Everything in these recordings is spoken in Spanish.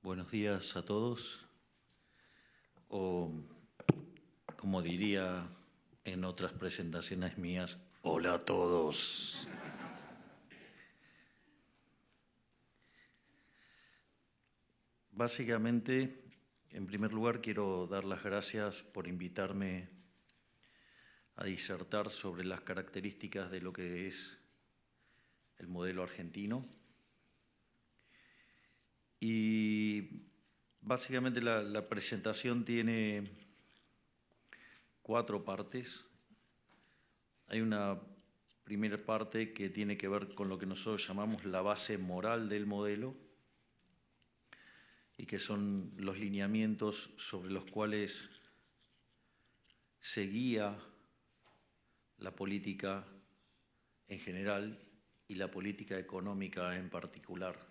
Buenos días a todos, o como diría en otras presentaciones mías, hola a todos. Básicamente, en primer lugar, quiero dar las gracias por invitarme a disertar sobre las características de lo que es el modelo argentino. Y básicamente la presentación tiene 4 partes. Hay una primera parte que tiene que ver con lo que nosotros llamamos la base moral del modelo y que son los lineamientos sobre los cuales se guía la política en general y la política económica en particular.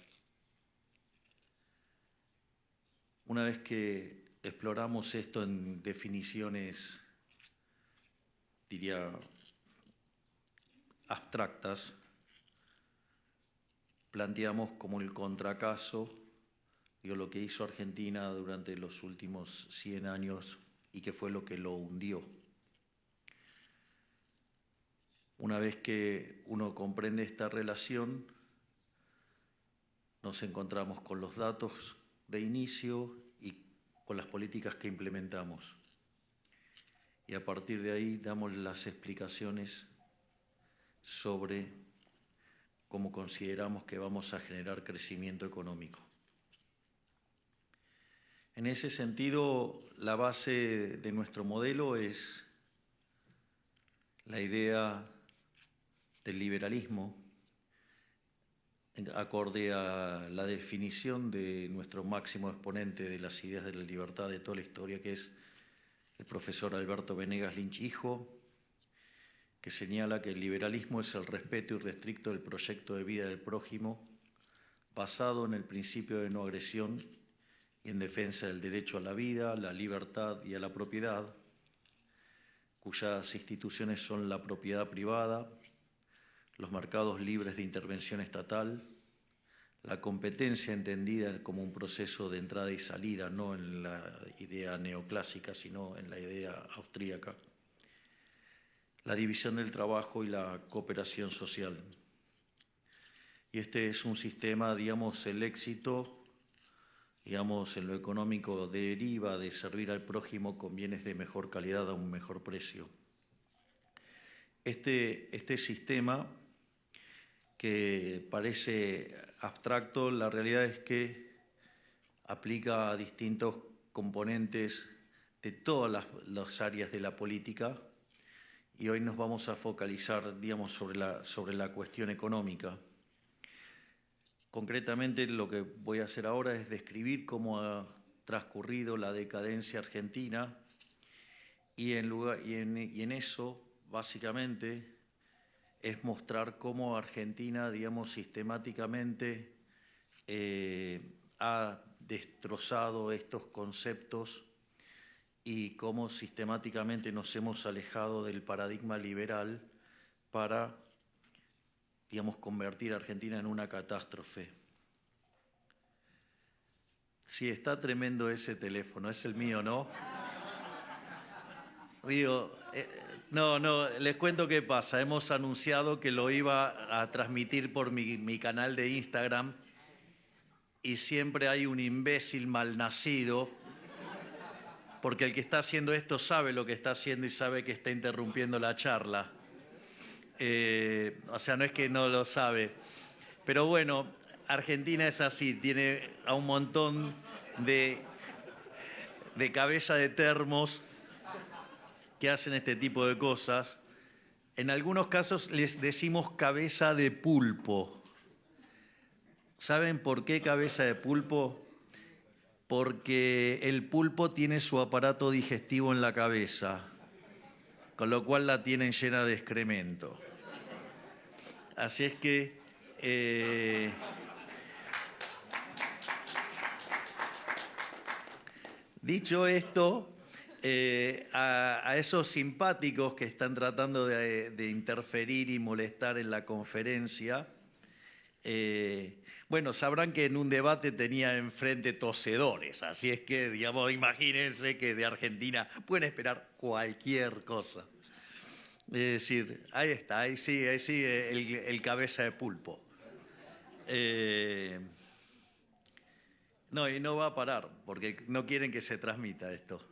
Una vez que exploramos esto en definiciones, diría, abstractas, planteamos como el contracaso, lo que hizo Argentina durante los últimos 100 años y que fue lo que lo hundió. Una vez que uno comprende esta relación, nos encontramos con los datos de inicio y con las políticas que implementamos. Y a partir de ahí damos las explicaciones sobre cómo consideramos que vamos a generar crecimiento económico. En ese sentido, la base de nuestro modelo es la idea del liberalismo, acorde a la definición de nuestro máximo exponente de las ideas de la libertad de toda la historia, que es el profesor Alberto Venegas Lynch hijo, que señala que el liberalismo es el respeto irrestricto del proyecto de vida del prójimo, basado en el principio de no agresión y en defensa del derecho a la vida, la libertad y a la propiedad, cuyas instituciones son la propiedad privada, los mercados libres de intervención estatal, la competencia entendida como un proceso de entrada y salida, no en la idea neoclásica, sino en la idea austríaca, la división del trabajo y la cooperación social. Y este es un sistema, digamos, el éxito, digamos, en lo económico deriva de servir al prójimo con bienes de mejor calidad a un mejor precio. Este sistema, que parece abstracto, la realidad es que aplica a distintos componentes de todas las áreas de la política y hoy nos vamos a focalizar, digamos, sobre la cuestión económica. Concretamente, lo que voy a hacer ahora es describir cómo ha transcurrido la decadencia argentina y en eso, básicamente, es mostrar cómo Argentina, digamos, sistemáticamente ha destrozado estos conceptos y cómo sistemáticamente nos hemos alejado del paradigma liberal para, digamos, convertir a Argentina en una catástrofe. Sí, está tremendo ese teléfono, es el mío, ¿no? Digo, no, les cuento qué pasa. Hemos anunciado que lo iba a transmitir por mi canal de Instagram y siempre hay un imbécil malnacido, porque el que está haciendo esto sabe lo que está haciendo y sabe que está interrumpiendo la charla. O sea, no es que no lo sabe. Pero bueno, Argentina es así, tiene a un montón de cabeza de termos que hacen este tipo de cosas. En algunos casos les decimos cabeza de pulpo. ¿Saben por qué cabeza de pulpo? Porque el pulpo tiene su aparato digestivo en la cabeza, con lo cual la tienen llena de excremento. Así es que dicho esto, a esos simpáticos que están tratando de interferir y molestar en la conferencia, Bueno, sabrán que en un debate tenía enfrente tosedores, así es que, digamos, imagínense que de Argentina pueden esperar cualquier cosa. Es decir, ahí está, ahí sí, el cabeza de pulpo. No, y no va a parar, porque no quieren que se transmita esto.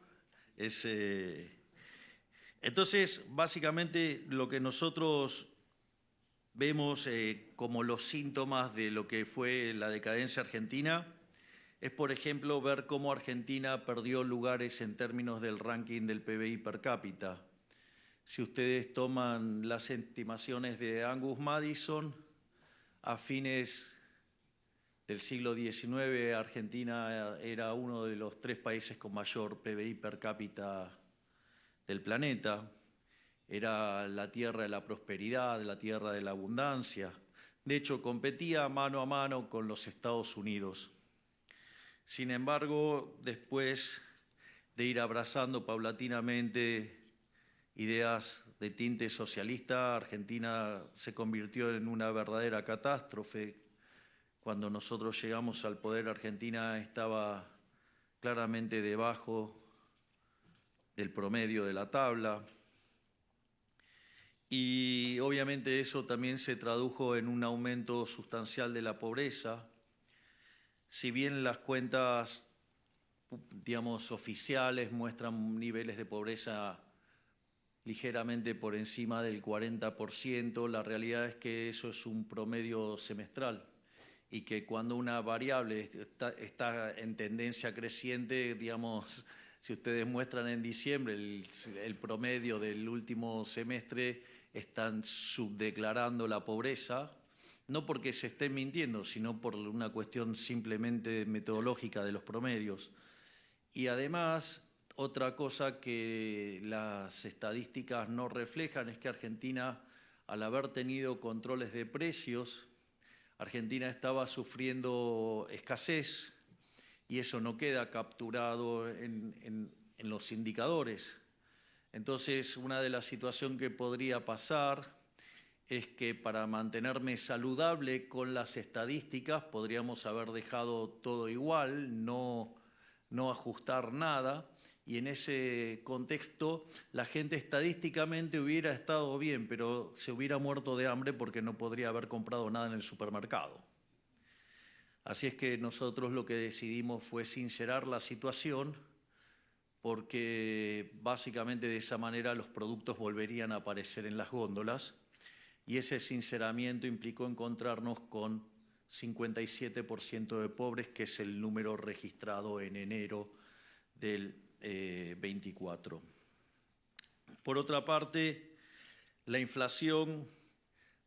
Entonces, básicamente, lo que nosotros vemos como los síntomas de lo que fue la decadencia argentina es, por ejemplo, ver cómo Argentina perdió lugares en términos del ranking del PBI per cápita. Si ustedes toman las estimaciones de Angus Madison, a fines del siglo XIX, Argentina era uno de los 3 países con mayor PBI per cápita del planeta. Era la tierra de la prosperidad, la tierra de la abundancia. De hecho, competía mano a mano con los Estados Unidos. Sin embargo, después de ir abrazando paulatinamente ideas de tinte socialista, Argentina se convirtió en una verdadera catástrofe. Cuando nosotros llegamos al poder, Argentina estaba claramente debajo del promedio de la tabla. Y obviamente eso también se tradujo en un aumento sustancial de la pobreza. Si bien las cuentas, digamos, oficiales muestran niveles de pobreza ligeramente por encima del 40%, la realidad es que eso es un promedio semestral y que cuando una variable está en tendencia creciente, digamos, si ustedes muestran en diciembre el promedio del último semestre, están subdeclarando la pobreza, no porque se estén mintiendo, sino por una cuestión simplemente metodológica de los promedios. Y además, otra cosa que las estadísticas no reflejan es que Argentina, al haber tenido controles de precios, Argentina estaba sufriendo escasez y eso no queda capturado en los indicadores. Entonces, una de las situaciones que podría pasar es que para mantenerme saludable con las estadísticas podríamos haber dejado todo igual, no ajustar nada, y en ese contexto la gente estadísticamente hubiera estado bien, pero se hubiera muerto de hambre porque no podría haber comprado nada en el supermercado. Así es que nosotros lo que decidimos fue sincerar la situación, porque básicamente de esa manera los productos volverían a aparecer en las góndolas, y ese sinceramiento implicó encontrarnos con 57% de pobres, que es el número registrado en enero del 24. Por otra parte, la inflación,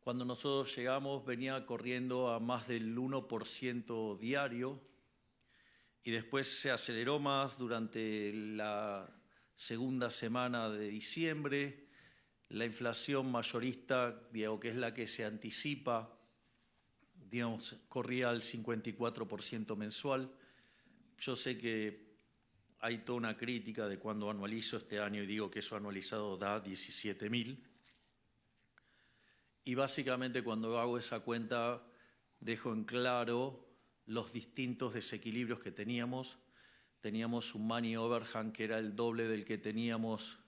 cuando nosotros llegamos, venía corriendo a más del 1% diario y después se aceleró más durante la segunda semana de diciembre. La inflación mayorista, digamos, que es la que se anticipa, digamos, corría al 54% mensual. Yo sé que hay toda una crítica de cuando anualizo este año y digo que eso anualizado da 17.000. Y básicamente cuando hago esa cuenta dejo en claro los distintos desequilibrios que teníamos. Teníamos un money overhang que era el doble del que teníamos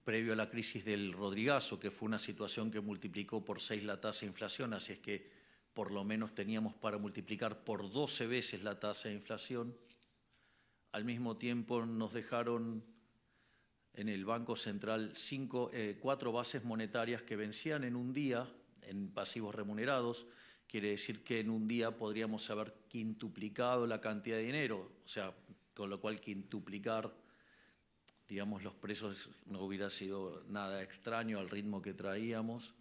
previo a la crisis del Rodrigazo, que fue una situación que multiplicó por 6 la tasa de inflación, así es que por lo menos teníamos para multiplicar por 12 veces la tasa de inflación. Al mismo tiempo nos dejaron en el Banco Central 4 bases monetarias que vencían en un día en pasivos remunerados. Quiere decir que en un día podríamos haber quintuplicado la cantidad de dinero, o sea, con lo cual quintuplicar, digamos, los precios no hubiera sido nada extraño al ritmo que traíamos.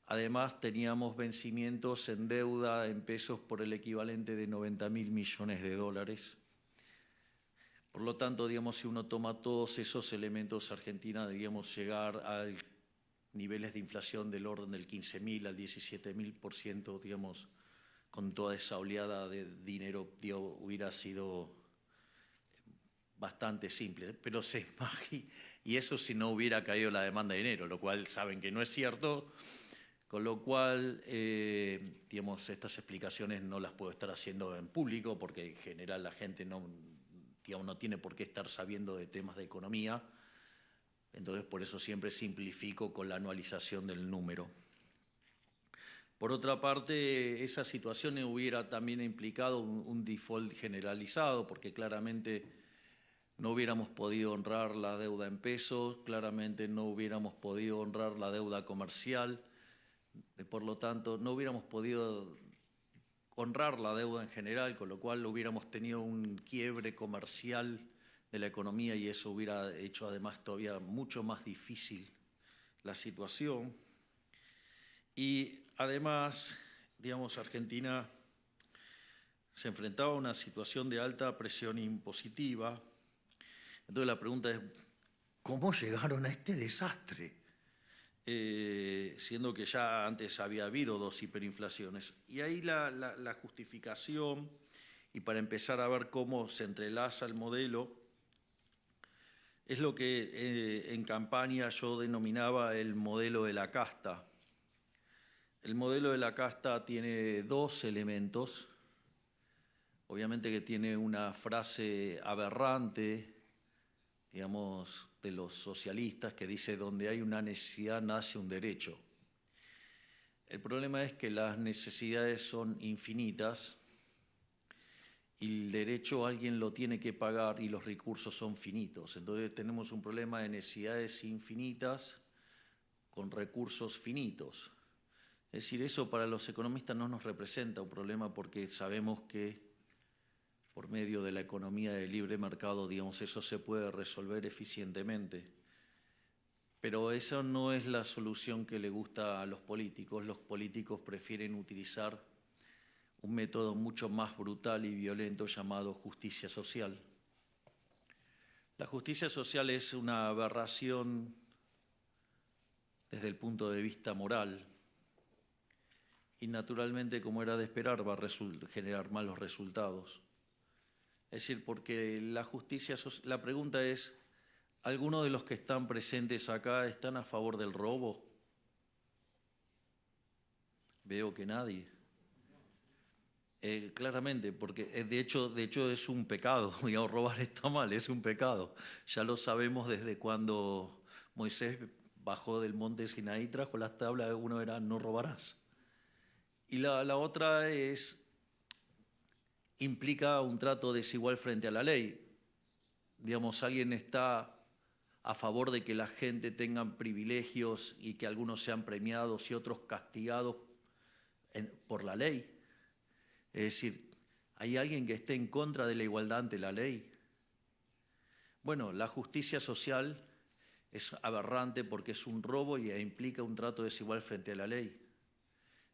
Además, teníamos vencimientos en deuda en pesos por el equivalente de 90.000 millones de dólares. Por lo tanto, digamos, si uno toma todos esos elementos, Argentina deberíamos llegar a niveles de inflación del orden del 15.000 al 17.000%, digamos, con toda esa oleada de dinero, digamos, hubiera sido bastante simple, pero y eso si no hubiera caído la demanda de dinero, lo cual saben que no es cierto, Con lo cual, digamos, estas explicaciones no las puedo estar haciendo en público porque en general la gente no tiene por qué estar sabiendo de temas de economía. Entonces, por eso siempre simplifico con la anualización del número. Por otra parte, esa situación hubiera también implicado un default generalizado, porque claramente no hubiéramos podido honrar la deuda en pesos, claramente no hubiéramos podido honrar la deuda comercial, por lo tanto, no hubiéramos podido honrar la deuda en general, con lo cual hubiéramos tenido un quiebre comercial de la economía y eso hubiera hecho además todavía mucho más difícil la situación. Y además, digamos, Argentina se enfrentaba a una situación de alta presión impositiva. Entonces la pregunta es, ¿cómo llegaron a este desastre? Siendo que ya antes había habido 2 hiperinflaciones. Y ahí la justificación, y para empezar a ver cómo se entrelaza el modelo, es lo que en campaña yo denominaba el modelo de la casta. El modelo de la casta tiene 2 elementos. Obviamente que tiene una frase aberrante, digamos, de los socialistas que dice: donde hay una necesidad nace un derecho. El problema es que las necesidades son infinitas y el derecho alguien lo tiene que pagar y los recursos son finitos. Entonces tenemos un problema de necesidades infinitas con recursos finitos. Es decir, eso para los economistas no nos representa un problema porque sabemos que por medio de la economía de libre mercado, digamos, eso se puede resolver eficientemente. Pero esa no es la solución que le gusta a los políticos. Los políticos prefieren utilizar un método mucho más brutal y violento llamado justicia social. La justicia social es una aberración desde el punto de vista moral y naturalmente, como era de esperar, va a generar malos resultados. Es decir, porque la pregunta es, ¿algunos de los que están presentes acá están a favor del robo? Veo que nadie. Claramente, porque de hecho es un pecado, digamos, robar está mal, es un pecado. Ya lo sabemos desde cuando Moisés bajó del monte Sinaí, trajo las tablas, uno era no robarás. Y la otra implica un trato desigual frente a la ley. Digamos, alguien está a favor de que la gente tenga privilegios y que algunos sean premiados y otros castigados por la ley. Es decir, ¿hay alguien que esté en contra de la igualdad ante la ley? Bueno, la justicia social es aberrante porque es un robo y implica un trato desigual frente a la ley.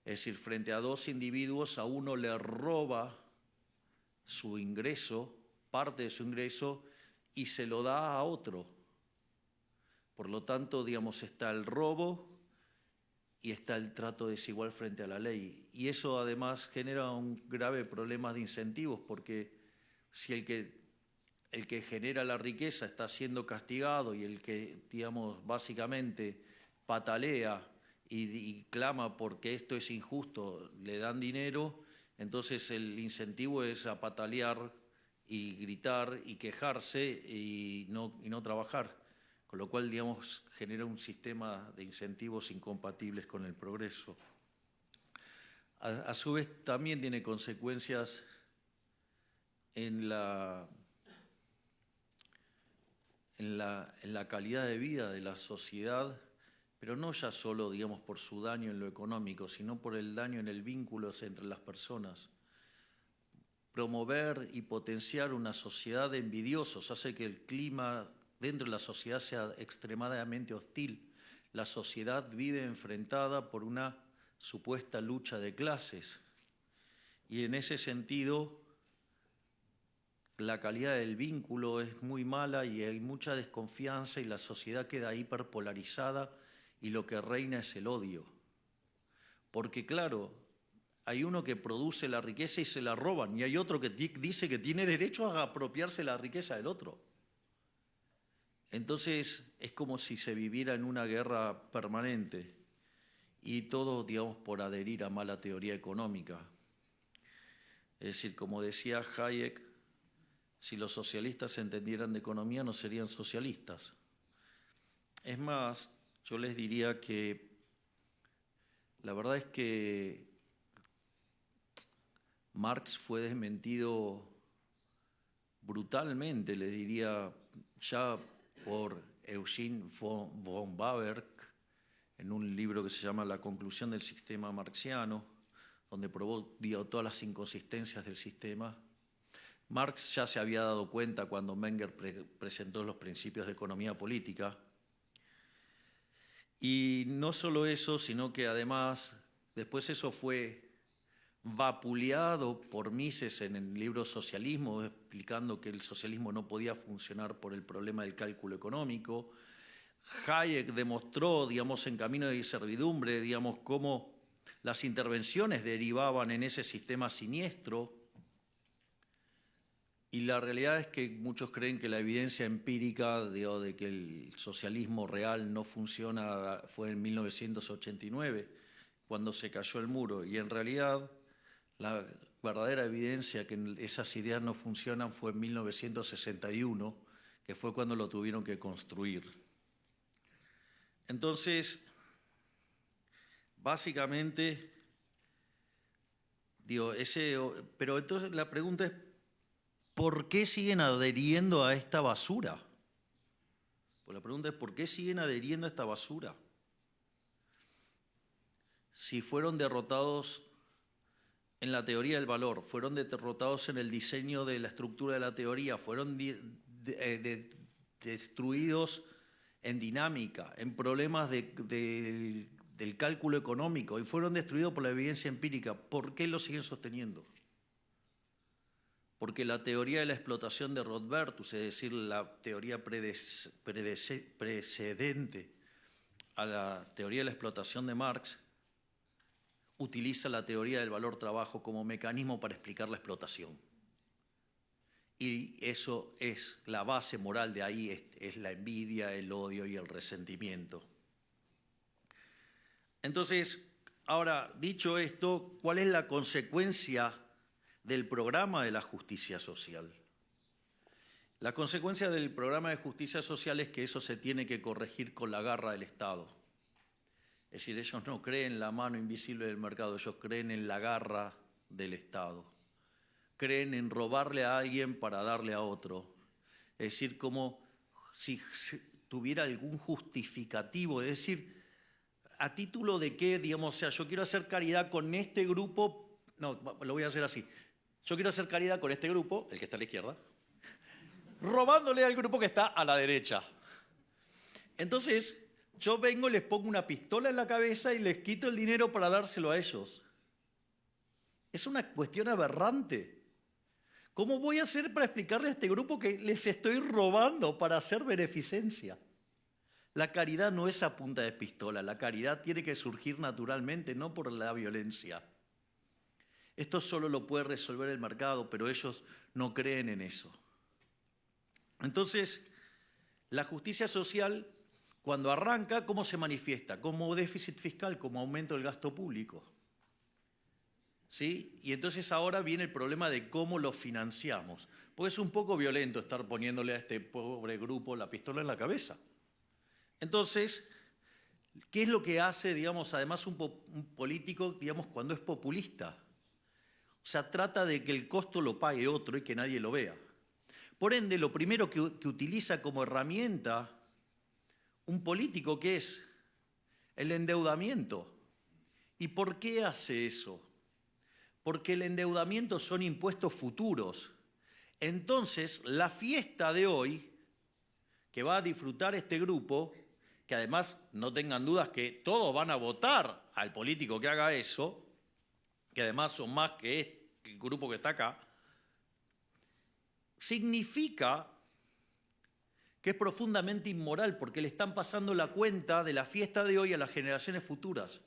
Es decir, frente a 2 individuos, a uno le roba su ingreso, parte de su ingreso, y se lo da a otro. Por lo tanto, digamos, está el robo y está el trato desigual frente a la ley. Y eso además genera un grave problema de incentivos, porque si el que genera la riqueza está siendo castigado y el que, digamos, básicamente patalea y clama porque esto es injusto, le dan dinero, entonces el incentivo es a patalear y gritar y quejarse y no trabajar. Con lo cual, digamos, genera un sistema de incentivos incompatibles con el progreso. A su vez, también tiene consecuencias en la calidad de vida de la sociedad, pero no ya solo, digamos, por su daño en lo económico, sino por el daño en el vínculo entre las personas. Promover y potenciar una sociedad de envidiosos hace que el clima dentro de la sociedad sea extremadamente hostil. La sociedad vive enfrentada por una supuesta lucha de clases y en ese sentido la calidad del vínculo es muy mala y hay mucha desconfianza y la sociedad queda hiperpolarizada y lo que reina es el odio. Porque claro, hay uno que produce la riqueza y se la roban y hay otro que dice que tiene derecho a apropiarse la riqueza del otro. Entonces es como si se viviera en una guerra permanente y todo, digamos, por adherir a mala teoría económica. Es decir, como decía Hayek, si los socialistas entendieran de economía no serían socialistas. Es más, yo les diría que la verdad es que Marx fue desmentido brutalmente, les diría, ya por Eugene von Bawerk, en un libro que se llama La conclusión del sistema marxiano, donde probó todas las inconsistencias del sistema. Marx ya se había dado cuenta cuando Menger presentó los principios de economía política. Y no solo eso, sino que además, después eso fue vapuleado por Mises en el libro Socialismo, explicando que el socialismo no podía funcionar por el problema del cálculo económico. Hayek demostró, digamos, en Camino de Servidumbre, digamos, cómo las intervenciones derivaban en ese sistema siniestro. Y la realidad es que muchos creen que la evidencia empírica de que el socialismo real no funciona fue en 1989, cuando se cayó el muro. Y en realidad la verdadera evidencia que esas ideas no funcionan fue en 1961, que fue cuando lo tuvieron que construir. Entonces, básicamente, pero entonces la pregunta es, ¿por qué siguen adheriendo a esta basura? Pues la pregunta es, ¿por qué siguen adheriendo a esta basura? Si fueron derrotados en la teoría del valor, fueron derrotados en el diseño de la estructura de la teoría, fueron destruidos en dinámica, en problemas del cálculo económico, y fueron destruidos por la evidencia empírica, ¿por qué lo siguen sosteniendo? Porque la teoría de la explotación de Rothbardus, es decir, la teoría precedente a la teoría de la explotación de Marx, utiliza la teoría del valor-trabajo como mecanismo para explicar la explotación. Y eso es la base moral de ahí, es la envidia, el odio y el resentimiento. Entonces, ahora, dicho esto, ¿cuál es la consecuencia del programa de la justicia social? La consecuencia del programa de justicia social es que eso se tiene que corregir con la garra del Estado. Es decir, ellos no creen en la mano invisible del mercado, ellos creen en la garra del Estado. Creen en robarle a alguien para darle a otro. Es decir, como si tuviera algún justificativo, es decir, ¿a título de qué? Digamos, o sea, yo quiero hacer caridad con este grupo, no, lo voy a hacer así. Yo quiero hacer caridad con este grupo, el que está a la izquierda, robándole al grupo que está a la derecha. Entonces, yo vengo, les pongo una pistola en la cabeza y les quito el dinero para dárselo a ellos. Es una cuestión aberrante. ¿Cómo voy a hacer para explicarle a este grupo que les estoy robando para hacer beneficencia? La caridad no es a punta de pistola, la caridad tiene que surgir naturalmente, no por la violencia. Esto solo lo puede resolver el mercado, pero ellos no creen en eso. Entonces, la justicia social, cuando arranca, ¿cómo se manifiesta? Como déficit fiscal, como aumento del gasto público. ¿Sí? Y entonces ahora viene el problema de cómo lo financiamos. Pues es un poco violento estar poniéndole a este pobre grupo la pistola en la cabeza. Entonces, ¿qué es lo que hace, digamos, además un político, digamos, cuando es populista? O sea, trata de que el costo lo pague otro y que nadie lo vea. Por ende, lo primero que utiliza como herramienta un político, que es el endeudamiento. ¿Y por qué hace eso? Porque el endeudamiento son impuestos futuros. Entonces, la fiesta de hoy, que va a disfrutar este grupo, que además no tengan dudas que todos van a votar al político que haga eso, que además son más que el grupo que está acá, significa que es profundamente inmoral porque le están pasando la cuenta de la fiesta de hoy a las generaciones futuras.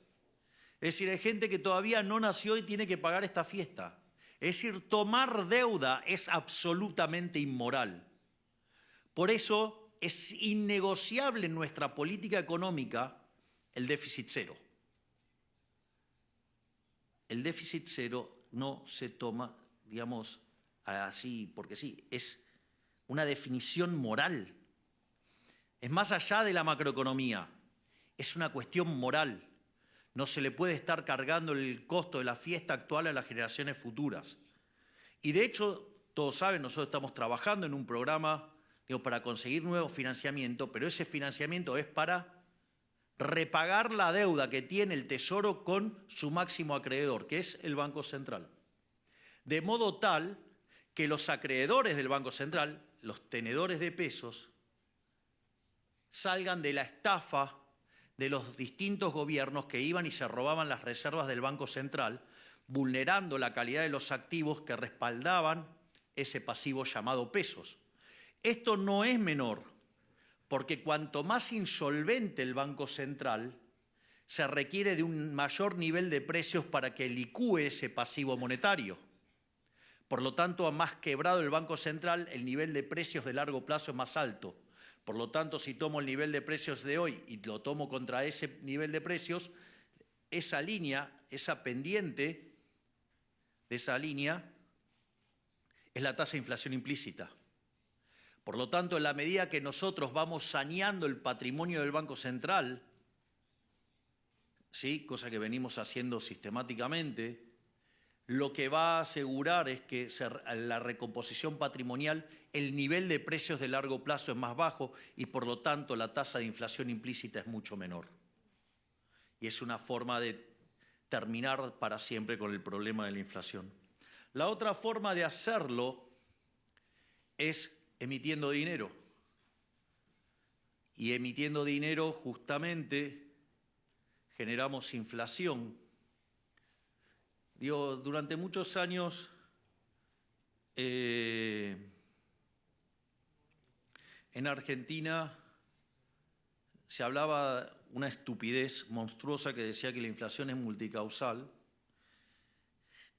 Es decir, hay gente que todavía no nació y tiene que pagar esta fiesta. Es decir, tomar deuda es absolutamente inmoral. Por eso es innegociable en nuestra política económica el déficit cero. el déficit cero no se toma, digamos, así porque sí, es una definición moral. Es más allá de la macroeconomía, es una cuestión moral. No se le puede estar cargando el costo de la fiesta actual a las generaciones futuras. Y de hecho, todos saben, nosotros estamos trabajando en un programa para conseguir nuevo financiamiento, pero ese financiamiento es para repagar la deuda que tiene el Tesoro con su máximo acreedor, que es el Banco Central. De modo tal que los acreedores del Banco Central, los tenedores de pesos, salgan de la estafa de los distintos gobiernos que iban y se robaban las reservas del Banco Central, vulnerando la calidad de los activos que respaldaban ese pasivo llamado pesos. Esto no es menor, porque cuanto más insolvente el Banco Central, se requiere de un mayor nivel de precios para que licúe ese pasivo monetario. Por lo tanto, a más quebrado el Banco Central, el nivel de precios de largo plazo es más alto. Por lo tanto, si tomo el nivel de precios de hoy y lo tomo contra ese nivel de precios, esa línea, esa pendiente de esa línea es la tasa de inflación implícita. Por lo tanto, en la medida que nosotros vamos saneando el patrimonio del Banco Central, ¿sí?, cosa que venimos haciendo sistemáticamente, lo que va a asegurar es que la recomposición patrimonial, el nivel de precios de largo plazo es más bajo y por lo tanto la tasa de inflación implícita es mucho menor. Y es una forma de terminar para siempre con el problema de la inflación. La otra forma de hacerlo es emitiendo dinero. Y emitiendo dinero justamente generamos inflación. Durante muchos años en Argentina se hablaba una estupidez monstruosa que decía que la inflación es multicausal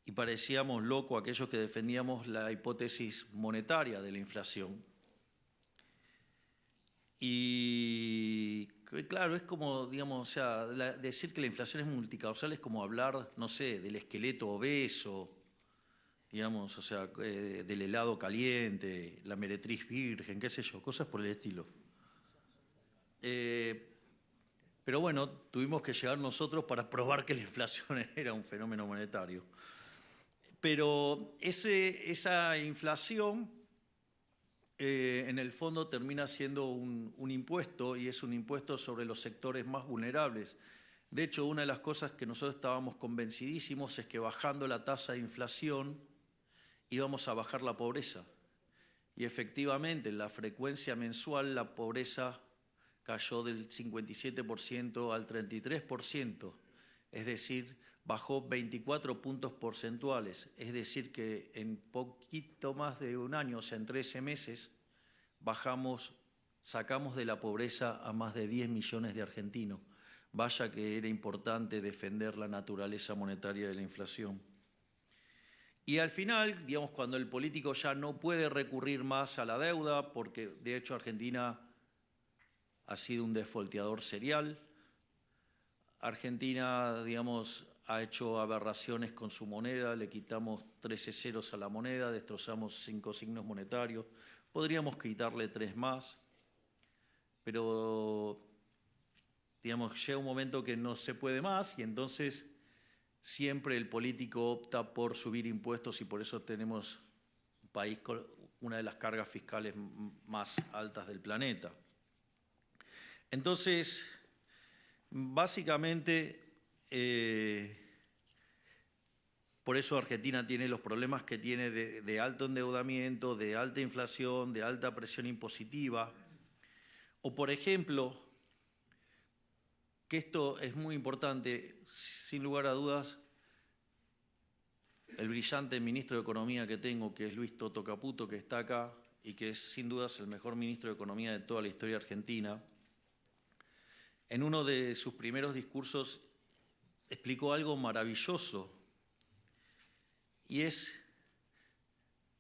y parecíamos locos aquellos que defendíamos la hipótesis monetaria de la inflación. Y claro, es como, digamos, o sea, decir que la inflación es multicausal es como hablar, no sé, del esqueleto obeso, digamos, o sea, del helado caliente, la meretriz virgen, qué sé yo, cosas por el estilo. Pero bueno, tuvimos que llegar nosotros para probar que la inflación era un fenómeno monetario. Pero esa inflación en el fondo termina siendo un impuesto y es un impuesto sobre los sectores más vulnerables. De hecho, una de las cosas que nosotros estábamos convencidísimos es que bajando la tasa de inflación íbamos a bajar la pobreza. Y efectivamente, en la frecuencia mensual la pobreza cayó del 57% al 33%, es decir, bajó 24 puntos porcentuales, es decir que en poquito más de un año, o sea, en 13 meses, sacamos de la pobreza a más de 10 millones de argentinos. Vaya que era importante defender la naturaleza monetaria de la inflación. Y al final, digamos, cuando el político ya no puede recurrir más a la deuda, porque de hecho Argentina ha sido un defolteador serial, Argentina, digamos, ha hecho aberraciones con su moneda, le quitamos 13 ceros a la moneda, destrozamos 5 signos monetarios, podríamos quitarle 3 más, pero digamos, llega un momento que no se puede más y entonces siempre el político opta por subir impuestos y por eso tenemos un país con una de las cargas fiscales más altas del planeta. Entonces, básicamente, por eso Argentina tiene los problemas que tiene de alto endeudamiento, de alta inflación, de alta presión impositiva. O, por ejemplo, que esto es muy importante, sin lugar a dudas, el brillante ministro de Economía que tengo, que es Luis Toto Caputo, que está acá y que es sin dudas el mejor ministro de Economía de toda la historia argentina, en uno de sus primeros discursos explicó algo maravilloso y es,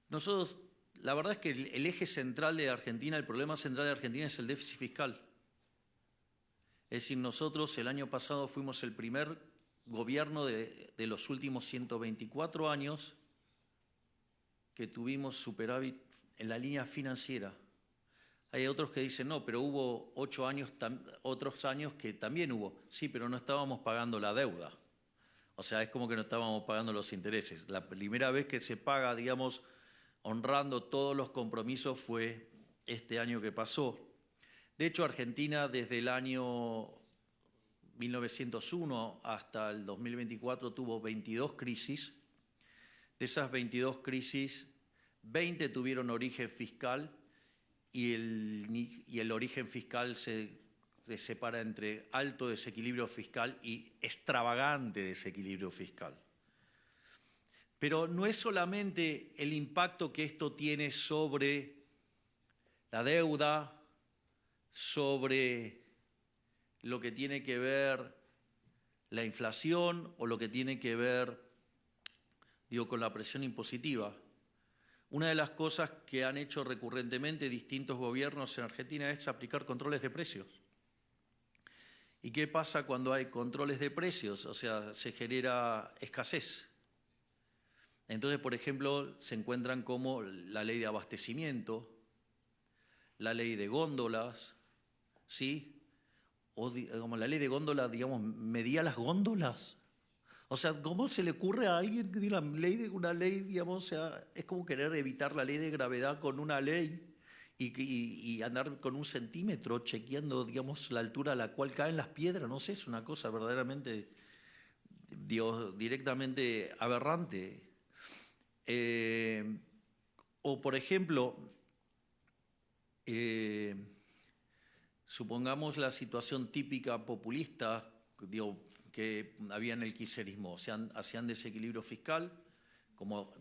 nosotros, la verdad es que el eje central de Argentina, el problema central de Argentina es el déficit fiscal. Es decir, nosotros el año pasado fuimos el primer gobierno de los últimos 124 años que tuvimos superávit en la línea financiera. Hay otros que dicen, no, pero hubo otros años que también hubo. Sí, pero no estábamos pagando la deuda. O sea, es como que no estábamos pagando los intereses. La primera vez que se paga, digamos, honrando todos los compromisos fue este año que pasó. De hecho, Argentina desde el año 1901 hasta el 2024 tuvo 22 crisis. De esas 22 crisis, 20 tuvieron origen fiscal y el origen fiscal se separa entre alto desequilibrio fiscal y extravagante desequilibrio fiscal. Pero no es solamente el impacto que esto tiene sobre la deuda, sobre lo que tiene que ver la inflación o lo que tiene que ver, con la presión impositiva. Una de las cosas que han hecho recurrentemente distintos gobiernos en Argentina es aplicar controles de precios. ¿Y qué pasa cuando hay controles de precios? O sea, se genera escasez. Entonces, por ejemplo, se encuentran como la ley de abastecimiento, la ley de góndolas, ¿sí? O como la ley de góndolas, digamos, medía las góndolas. O sea, ¿cómo se le ocurre a alguien que diga una ley, digamos, o sea, es como querer evitar la ley de gravedad con una ley y andar con un centímetro chequeando, digamos, la altura a la cual caen las piedras? No sé, es una cosa verdaderamente, directamente aberrante. O, por ejemplo, supongamos la situación típica populista, que había en el kirchnerismo, o sea, hacían desequilibrio fiscal, como,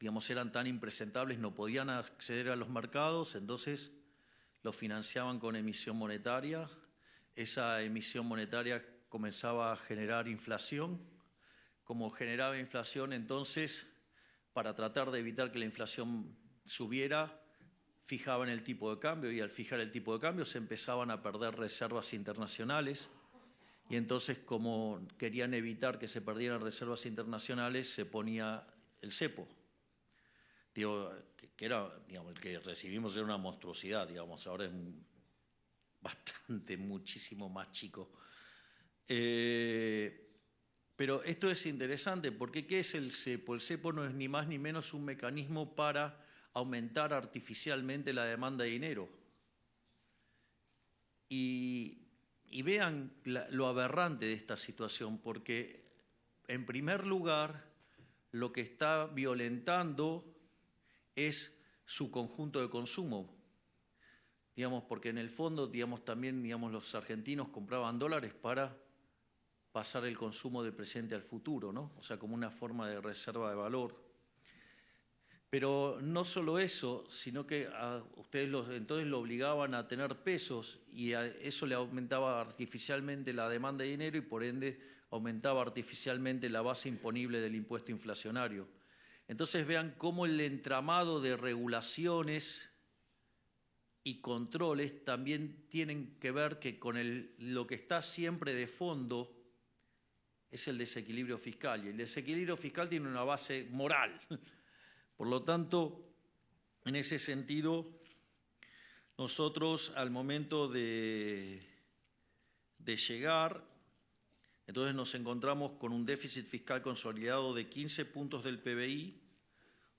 digamos, eran tan impresentables, no podían acceder a los mercados, entonces los financiaban con emisión monetaria. Esa emisión monetaria comenzaba a generar inflación. Como generaba inflación, entonces, para tratar de evitar que la inflación subiera, fijaban el tipo de cambio, y al fijar el tipo de cambio se empezaban a perder reservas internacionales. Y entonces, como querían evitar que se perdieran reservas internacionales, se ponía el cepo. Que era, digamos, el que recibimos era una monstruosidad, digamos, ahora es muchísimo más chico. Pero esto es interesante, porque ¿qué es el cepo? El cepo no es ni más ni menos un mecanismo para aumentar artificialmente la demanda de dinero. Y vean lo aberrante de esta situación, porque en primer lugar lo que está violentando es su conjunto de consumo. Digamos, porque en el fondo, digamos, también, digamos, los argentinos compraban dólares para pasar el consumo del presente al futuro, ¿no? O sea, como una forma de reserva de valor. Pero no solo eso, sino que a ustedes entonces lo obligaban a tener pesos, y a eso le aumentaba artificialmente la demanda de dinero y por ende aumentaba artificialmente la base imponible del impuesto inflacionario. Entonces vean cómo el entramado de regulaciones y controles también tienen que ver que con lo que está siempre de fondo es el desequilibrio fiscal, y el desequilibrio fiscal tiene una base moral. Por lo tanto, en ese sentido, nosotros al momento de llegar, entonces nos encontramos con un déficit fiscal consolidado de 15 puntos del PBI,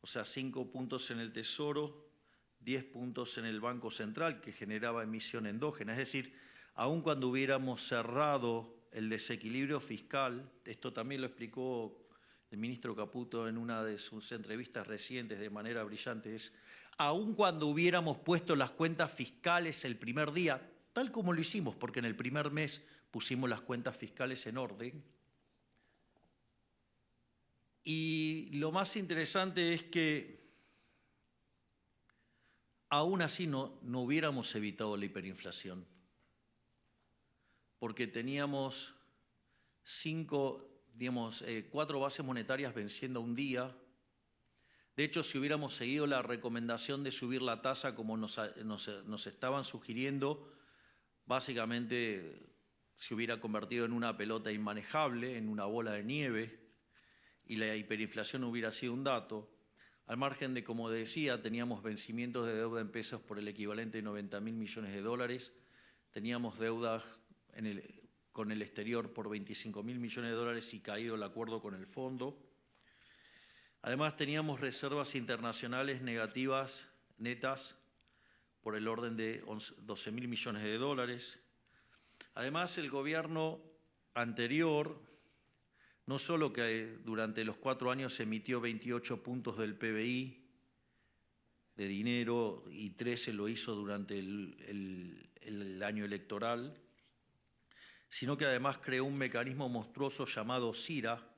o sea, 5 puntos en el Tesoro, 10 puntos en el Banco Central, que generaba emisión endógena. Es decir, aun cuando hubiéramos cerrado el desequilibrio fiscal, esto también lo explicó el ministro Caputo en una de sus entrevistas recientes de manera brillante, aun cuando hubiéramos puesto las cuentas fiscales el primer día, tal como lo hicimos, porque en el primer mes pusimos las cuentas fiscales en orden. Y lo más interesante es que aún así no hubiéramos evitado la hiperinflación, porque teníamos 4 bases monetarias venciendo un día. De hecho, si hubiéramos seguido la recomendación de subir la tasa como nos estaban sugiriendo, básicamente se hubiera convertido en una pelota inmanejable, en una bola de nieve, y la hiperinflación hubiera sido un dato. Al margen de, como decía, teníamos vencimientos de deuda en pesos por el equivalente de 90.000 millones de dólares, teníamos deudas con el exterior por 25.000 millones de dólares y caído el acuerdo con el fondo. Además, teníamos reservas internacionales negativas netas por el orden de 12.000 millones de dólares. Además, el gobierno anterior, no solo que durante los 4 años emitió 28 puntos del PBI de dinero y 13 lo hizo durante el año electoral, sino que además creó un mecanismo monstruoso llamado CIRA,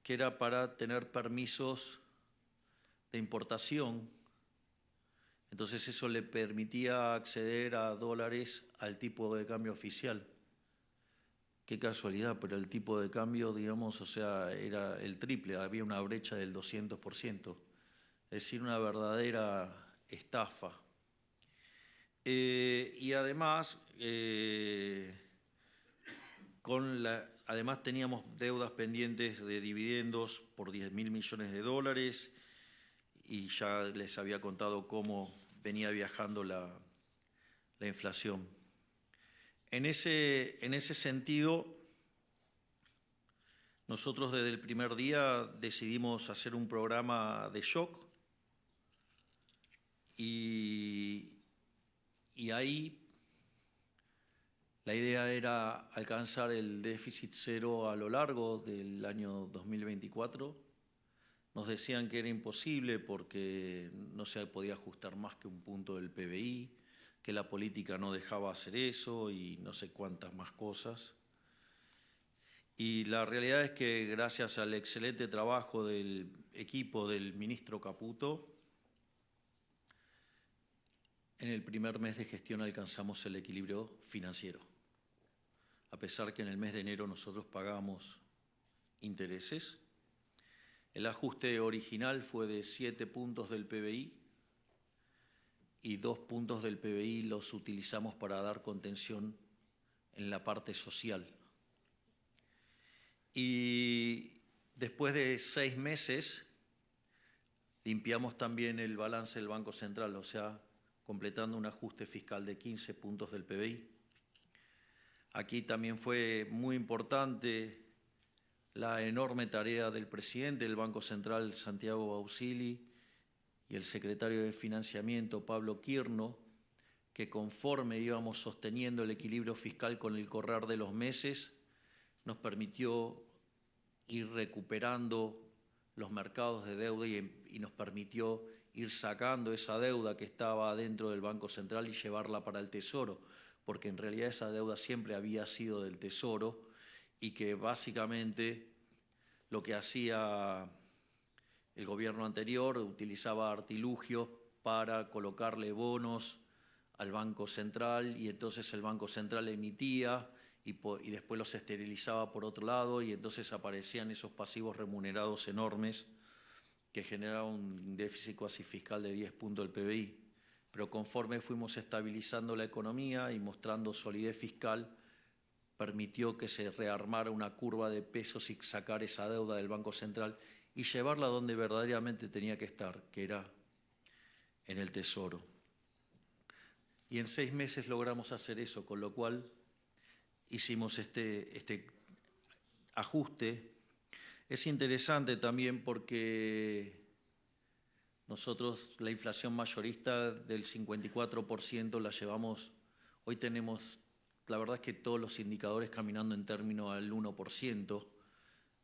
que era para tener permisos de importación. Entonces eso le permitía acceder a dólares al tipo de cambio oficial. Qué casualidad, pero el tipo de cambio, digamos, o sea, era el triple, había una brecha del 200%. Es decir, una verdadera estafa. Y además, además teníamos deudas pendientes de dividendos por 10.000 millones de dólares y ya les había contado cómo venía viajando la inflación. En ese sentido, nosotros desde el primer día decidimos hacer un programa de shock y ahí la idea era alcanzar el déficit cero a lo largo del año 2024. Nos decían que era imposible porque no se podía ajustar más que un punto del PBI, que la política no dejaba hacer eso y no sé cuántas más cosas. Y la realidad es que gracias al excelente trabajo del equipo del ministro Caputo, en el primer mes de gestión alcanzamos el equilibrio financiero. A pesar que en el mes de enero nosotros pagamos intereses. El ajuste original fue de 7 puntos del PBI y 2 puntos del PBI los utilizamos para dar contención en la parte social. Y después de 6 meses limpiamos también el balance del Banco Central, o sea, completando un ajuste fiscal de 15 puntos del PBI. Aquí también fue muy importante la enorme tarea del presidente del Banco Central, Santiago Bausili, y el secretario de Financiamiento, Pablo Quirno, que conforme íbamos sosteniendo el equilibrio fiscal con el correr de los meses, nos permitió ir recuperando los mercados de deuda y nos permitió ir sacando esa deuda que estaba dentro del Banco Central y llevarla para el Tesoro, porque en realidad esa deuda siempre había sido del Tesoro y que básicamente lo que hacía el gobierno anterior utilizaba artilugios para colocarle bonos al Banco Central y entonces el Banco Central emitía y después los esterilizaba por otro lado y entonces aparecían esos pasivos remunerados enormes que generaban un déficit cuasi fiscal de 10 puntos del PBI. Pero conforme fuimos estabilizando la economía y mostrando solidez fiscal, permitió que se rearmara una curva de pesos y sacar esa deuda del Banco Central y llevarla donde verdaderamente tenía que estar, que era en el Tesoro. Y en 6 meses logramos hacer eso, con lo cual hicimos este ajuste. Es interesante también porque nosotros la inflación mayorista del 54% la llevamos, hoy tenemos, la verdad es que todos los indicadores caminando en términos al 1%,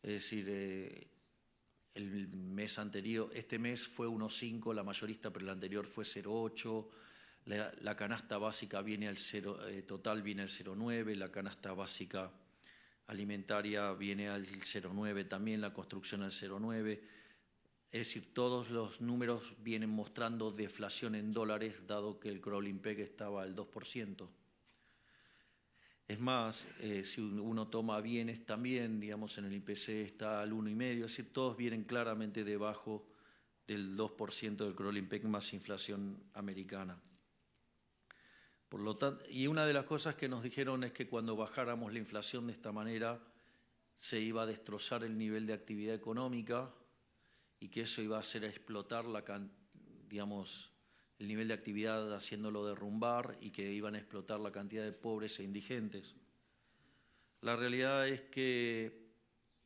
es decir, el mes anterior, este mes fue 1,5 la mayorista, pero el anterior fue 0,8, la canasta básica viene al 0, total viene al 0,9, la canasta básica alimentaria viene al 0,9 también, la construcción al 0,9. Es decir, todos los números vienen mostrando deflación en dólares, dado que el crawling peg estaba al 2%. Es más, si uno toma bienes también, digamos, en el IPC está al 1,5, es decir, todos vienen claramente debajo del 2% del crawling peg más inflación americana. Por lo tanto, y una de las cosas que nos dijeron es que cuando bajáramos la inflación de esta manera se iba a destrozar el nivel de actividad económica y que eso iba a hacer explotar digamos, el nivel de actividad haciéndolo derrumbar y que iban a explotar la cantidad de pobres e indigentes. La realidad es que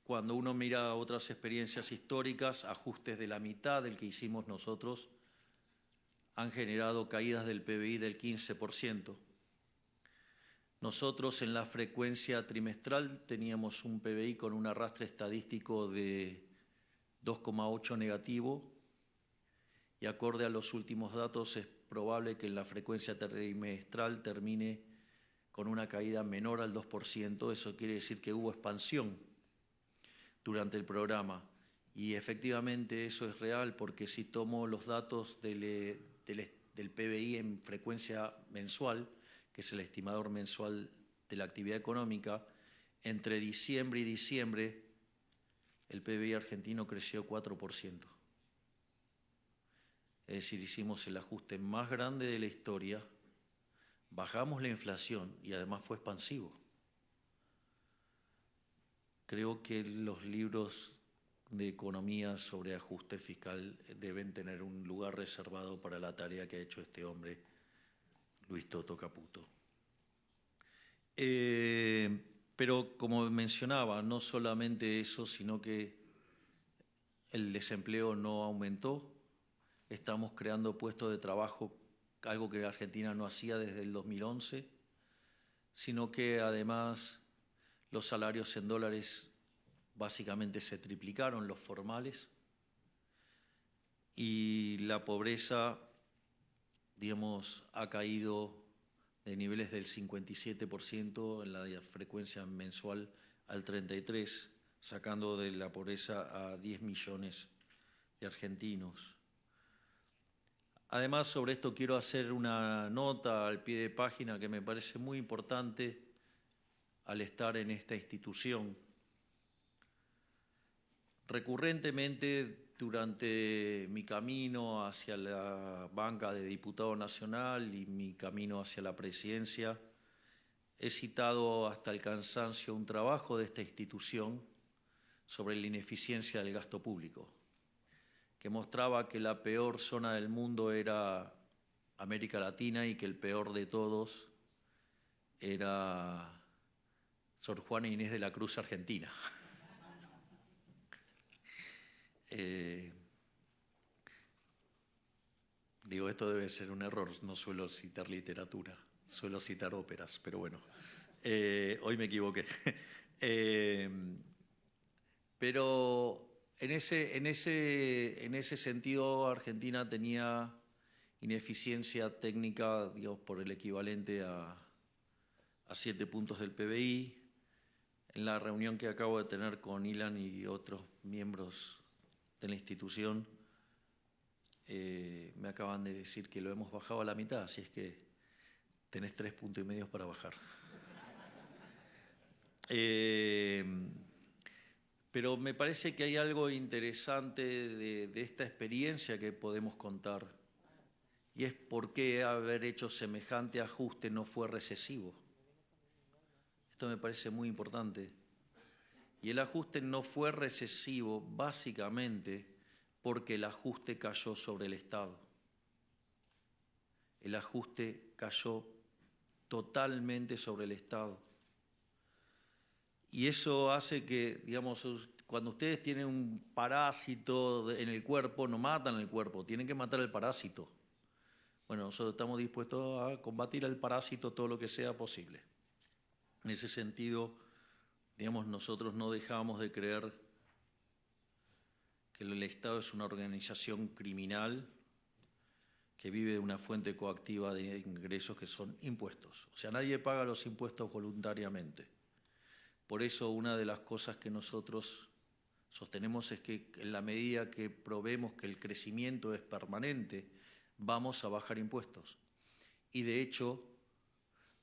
cuando uno mira otras experiencias históricas, ajustes de la mitad del que hicimos nosotros han generado caídas del PBI del 15%. Nosotros en la frecuencia trimestral teníamos un PBI con un arrastre estadístico de 2,8 negativo y acorde a los últimos datos es probable que en la frecuencia trimestral termine con una caída menor al 2%. Eso quiere decir que hubo expansión durante el programa y efectivamente eso es real porque si tomo los datos del PBI en frecuencia mensual, que es el estimador mensual de la actividad económica, entre diciembre y diciembre el PBI argentino creció 4%. Es decir, hicimos el ajuste más grande de la historia, bajamos la inflación y además fue expansivo. Creo que los libros de economía sobre ajuste fiscal deben tener un lugar reservado para la tarea que ha hecho este hombre, Luis Toto Caputo. Pero como mencionaba, no solamente eso, sino que el desempleo no aumentó, estamos creando puestos de trabajo, algo que Argentina no hacía desde el 2011, sino que además los salarios en dólares básicamente se triplicaron, los formales, y la pobreza, digamos, ha caído de niveles del 57% en la frecuencia mensual al 33%, sacando de la pobreza a 10 millones de argentinos. Además, sobre esto quiero hacer una nota al pie de página que me parece muy importante al estar en esta institución. Recurrentemente, durante mi camino hacia la banca de diputado nacional y mi camino hacia la presidencia, he citado hasta el cansancio un trabajo de esta institución sobre la ineficiencia del gasto público, que mostraba que la peor zona del mundo era América Latina y que el peor de todos era Sor Juana Inés de la Cruz, Argentina. Digo, esto debe ser un error, no suelo citar literatura, suelo citar óperas, pero bueno, hoy me equivoqué. Pero en ese sentido, Argentina tenía ineficiencia técnica, digamos, por el equivalente a 7 puntos del PBI. En la reunión que acabo de tener con Ilan y otros miembros de la institución, me acaban de decir que lo hemos bajado a la mitad, así es que tenés 3,5 puntos para bajar. Pero me parece que hay algo interesante de esta experiencia que podemos contar, y es por qué haber hecho semejante ajuste no fue recesivo. Esto me parece muy importante. Y el ajuste no fue recesivo básicamente porque el ajuste cayó sobre el Estado. El ajuste cayó totalmente sobre el Estado. Y eso hace que, digamos, cuando ustedes tienen un parásito en el cuerpo, no matan el cuerpo, tienen que matar el parásito. Bueno, nosotros estamos dispuestos a combatir el parásito todo lo que sea posible. En ese sentido, digamos, nosotros no dejamos de creer que el Estado es una organización criminal que vive de una fuente coactiva de ingresos que son impuestos. O sea, nadie paga los impuestos voluntariamente. Por eso una de las cosas que nosotros sostenemos es que en la medida que probemos que el crecimiento es permanente, vamos a bajar impuestos. Y de hecho,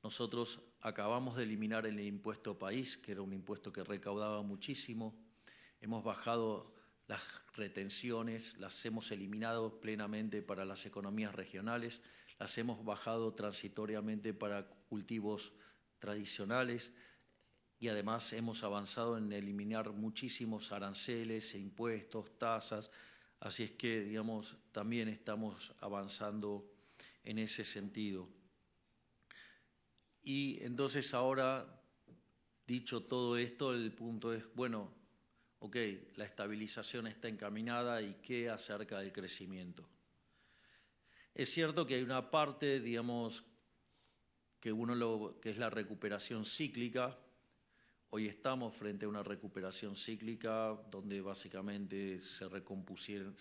nosotros acabamos de eliminar el impuesto país, que era un impuesto que recaudaba muchísimo. Hemos bajado las retenciones las hemos eliminado plenamente para las economías regionales, las hemos bajado transitoriamente para cultivos tradicionales y además hemos avanzado en eliminar muchísimos aranceles, impuestos, tasas, así es que, digamos, también estamos avanzando en ese sentido. Y entonces ahora, dicho todo esto, el punto es, bueno, ok, la estabilización está encaminada y ¿qué acerca del crecimiento? Es cierto que hay una parte, digamos, que es la recuperación cíclica. Hoy estamos frente a una recuperación cíclica donde básicamente se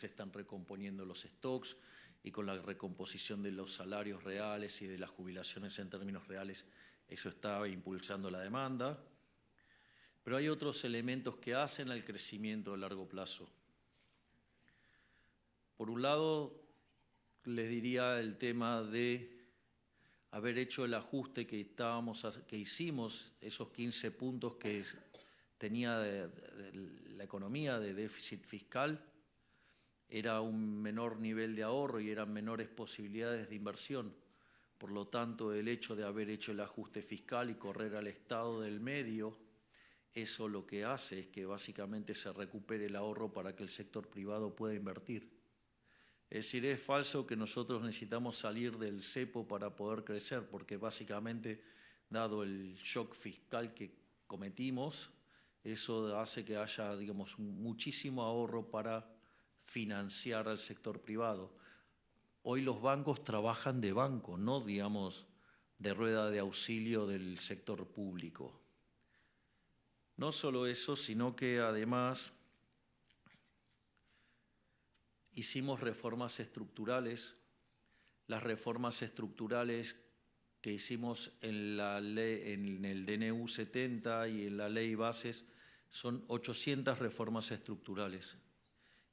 están recomponiendo los stocks y con la recomposición de los salarios reales y de las jubilaciones en términos reales, eso está impulsando la demanda. Pero hay otros elementos que hacen al crecimiento a largo plazo. Por un lado, les diría el tema de haber hecho el ajuste que hicimos, esos 15 puntos que tenía la economía de déficit fiscal, era un menor nivel de ahorro y eran menores posibilidades de inversión. Por lo tanto, el hecho de haber hecho el ajuste fiscal y correr al Estado del medio, eso lo que hace es que básicamente se recupere el ahorro para que el sector privado pueda invertir. Es decir, es falso que nosotros necesitamos salir del cepo para poder crecer, porque básicamente, dado el shock fiscal que cometimos, eso hace que haya, digamos, muchísimo ahorro para financiar al sector privado. Hoy los bancos trabajan de banco, no, digamos, de rueda de auxilio del sector público. No solo eso, sino que además hicimos reformas estructurales. Las reformas estructurales que hicimos en el DNU 70 y en la ley bases son 800 reformas estructurales.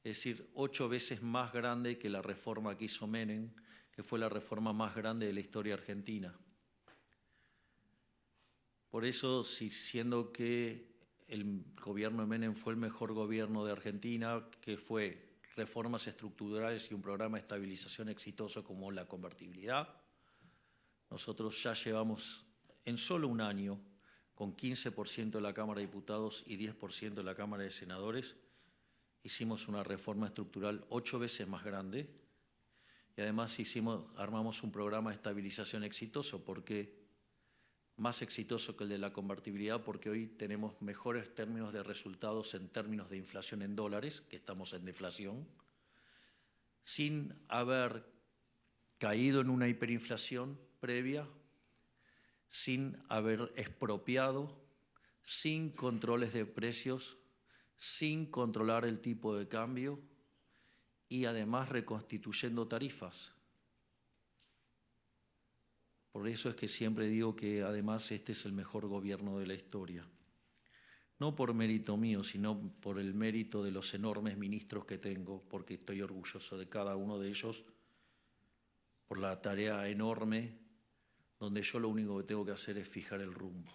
Es decir, 8 veces más grande que la reforma que hizo Menem, que fue la reforma más grande de la historia argentina. Por eso, siendo que el gobierno de Menem fue el mejor gobierno de Argentina, que fue reformas estructurales y un programa de estabilización exitoso como la convertibilidad, nosotros ya llevamos en solo un año, con 15% de la Cámara de Diputados y 10% de la Cámara de Senadores, hicimos una reforma estructural 8 veces más grande y además armamos un programa de estabilización exitoso, más exitoso que el de la convertibilidad, porque hoy tenemos mejores términos de resultados en términos de inflación en dólares, que estamos en deflación, sin haber caído en una hiperinflación previa, sin haber expropiado, sin controles de precios, sin controlar el tipo de cambio y además reconstituyendo tarifas. Por eso es que siempre digo que además este es el mejor gobierno de la historia. No por mérito mío, sino por el mérito de los enormes ministros que tengo, porque estoy orgulloso de cada uno de ellos, por la tarea enorme, donde yo lo único que tengo que hacer es fijar el rumbo.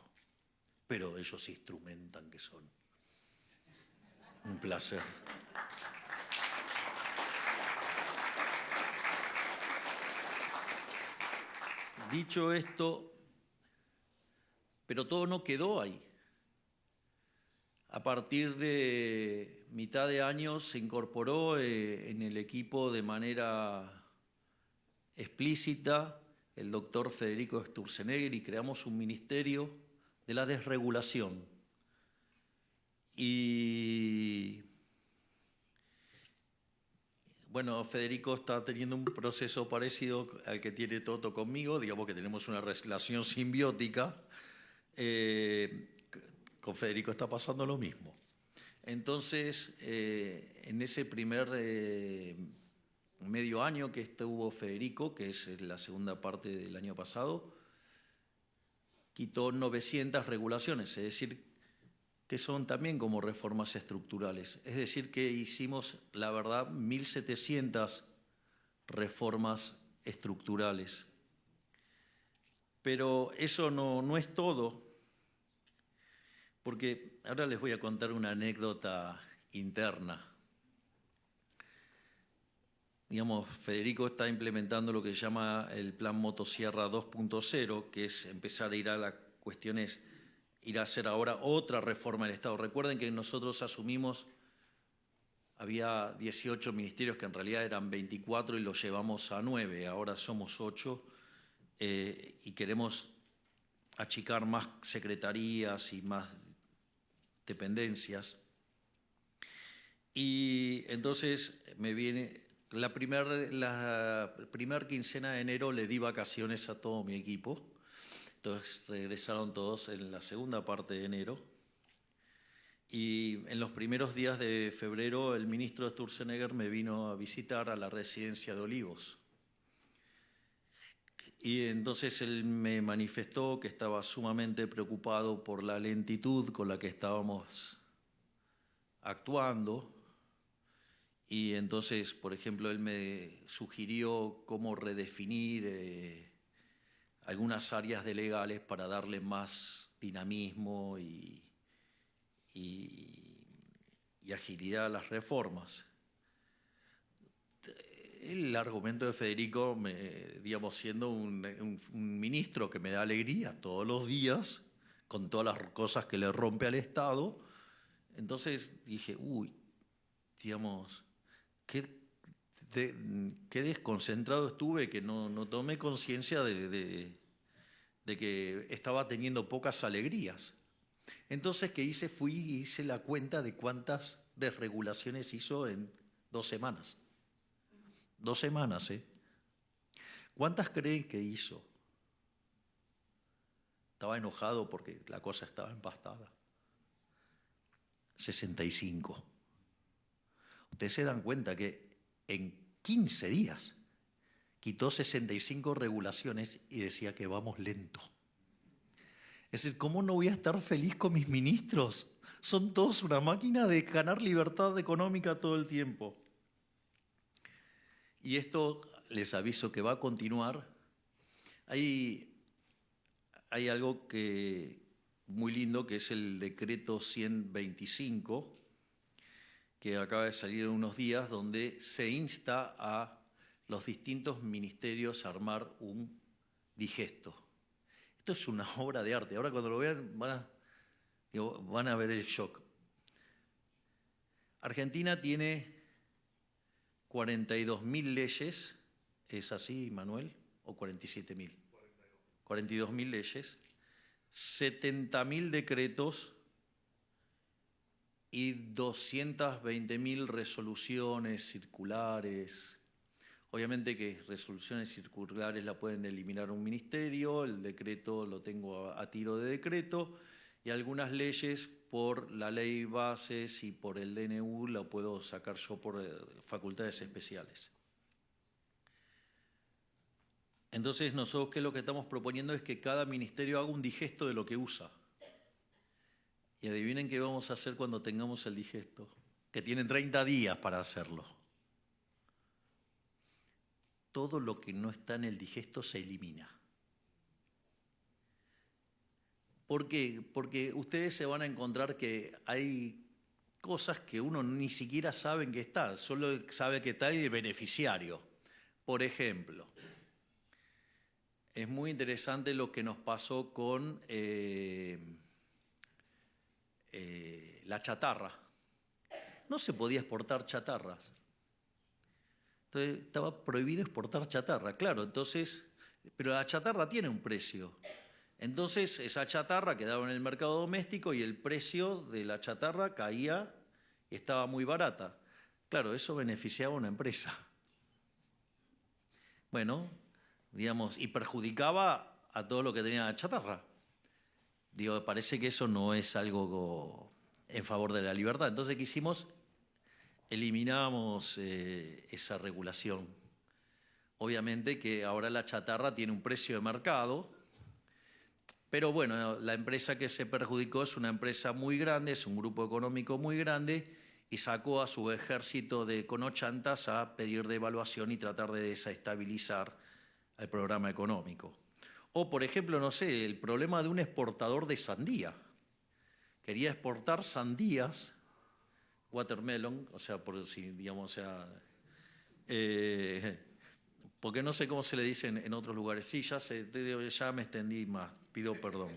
Pero ellos instrumentan que son. Un placer. Dicho esto, pero todo no quedó ahí. A partir de mitad de año se incorporó en el equipo de manera explícita el doctor Federico Sturzenegger y creamos un ministerio de la desregulación. Y bueno, Federico está teniendo un proceso parecido al que tiene Toto conmigo, digamos que tenemos una relación simbiótica. Con Federico está pasando lo mismo. Entonces, en ese primer medio año que estuvo Federico, que es la segunda parte del año pasado, quitó 900 regulaciones, es decir, que son también como reformas estructurales. Es decir, que hicimos, la verdad, 1.700 reformas estructurales. Pero eso no es todo, porque ahora les voy a contar una anécdota interna. digamos, Federico está implementando lo que se llama el Plan Motosierra 2.0, que es empezar a ir a las cuestiones, ir a hacer ahora otra reforma del Estado. Recuerden que nosotros asumimos, había 18 ministerios que en realidad eran 24 y los llevamos a 9, ahora somos 8 y queremos achicar más secretarías y más dependencias. Y entonces me viene, la primer quincena de enero le di vacaciones a todo mi equipo, entonces regresaron todos en la segunda parte de enero. Y en los primeros días de febrero el ministro Sturzenegger me vino a visitar a la residencia de Olivos. Y entonces él me manifestó que estaba sumamente preocupado por la lentitud con la que estábamos actuando. Y entonces, por ejemplo, él me sugirió cómo redefinir algunas áreas de legales para darle más dinamismo y agilidad a las reformas. El argumento de Federico, digamos, siendo un ministro que me da alegría todos los días, con todas las cosas que le rompe al Estado, entonces dije, digamos, qué desconcentrado estuve, que no tomé conciencia de que estaba teniendo pocas alegrías. Entonces, ¿qué hice? Fui y hice la cuenta de cuántas desregulaciones hizo en 2 semanas. 2 semanas, ¿eh? ¿Cuántas creen que hizo? Estaba enojado porque la cosa estaba empastada. 65. Ustedes se dan cuenta que en 15 días quitó 65 regulaciones y decía que vamos lento. Es decir, ¿cómo no voy a estar feliz con mis ministros? Son todos una máquina de ganar libertad económica todo el tiempo. Y esto les aviso que va a continuar. Hay algo muy lindo que es el decreto 125, que acaba de salir en unos días, donde se insta a los distintos ministerios a armar un digesto. Esto es una obra de arte. Ahora cuando lo vean van a ver el shock. Argentina tiene 42.000 leyes, ¿es así, Manuel? ¿O 47.000? 42.000 leyes, 70.000 decretos y 220.000 resoluciones circulares. Obviamente que resoluciones circulares la pueden eliminar un ministerio, el decreto lo tengo a tiro de decreto, y algunas leyes por la ley bases y por el DNU la puedo sacar yo por facultades especiales. Entonces nosotros lo que estamos proponiendo es que cada ministerio haga un digesto de lo que usa. Y adivinen qué vamos a hacer cuando tengamos el digesto, que tienen 30 días para hacerlo. Todo lo que no está en el digesto se elimina. ¿Por qué? Porque ustedes se van a encontrar que hay cosas que uno ni siquiera sabe que está, solo sabe que está el beneficiario. Por ejemplo, es muy interesante lo que nos pasó con la chatarra. No se podía exportar chatarras. Entonces estaba prohibido exportar chatarra, claro, entonces, pero la chatarra tiene un precio. Entonces esa chatarra quedaba en el mercado doméstico y el precio de la chatarra caía y estaba muy barata. Claro, eso beneficiaba a una empresa. Bueno, digamos, y perjudicaba a todo lo que tenía la chatarra. Digo, parece que eso no es algo en favor de la libertad. Entonces, ¿qué hicimos? Eliminamos esa regulación. Obviamente que ahora la chatarra tiene un precio de mercado, pero bueno, la empresa que se perjudicó es una empresa muy grande, es un grupo económico muy grande y sacó a su ejército de conochantas a pedir devaluación y tratar de desestabilizar el programa económico. O, por ejemplo, no sé, el problema de un exportador de sandía. Quería exportar sandías, watermelon, o sea, por si, digamos, o sea, Porque no sé cómo se le dice en otros lugares. Sí, ya me extendí más, pido perdón.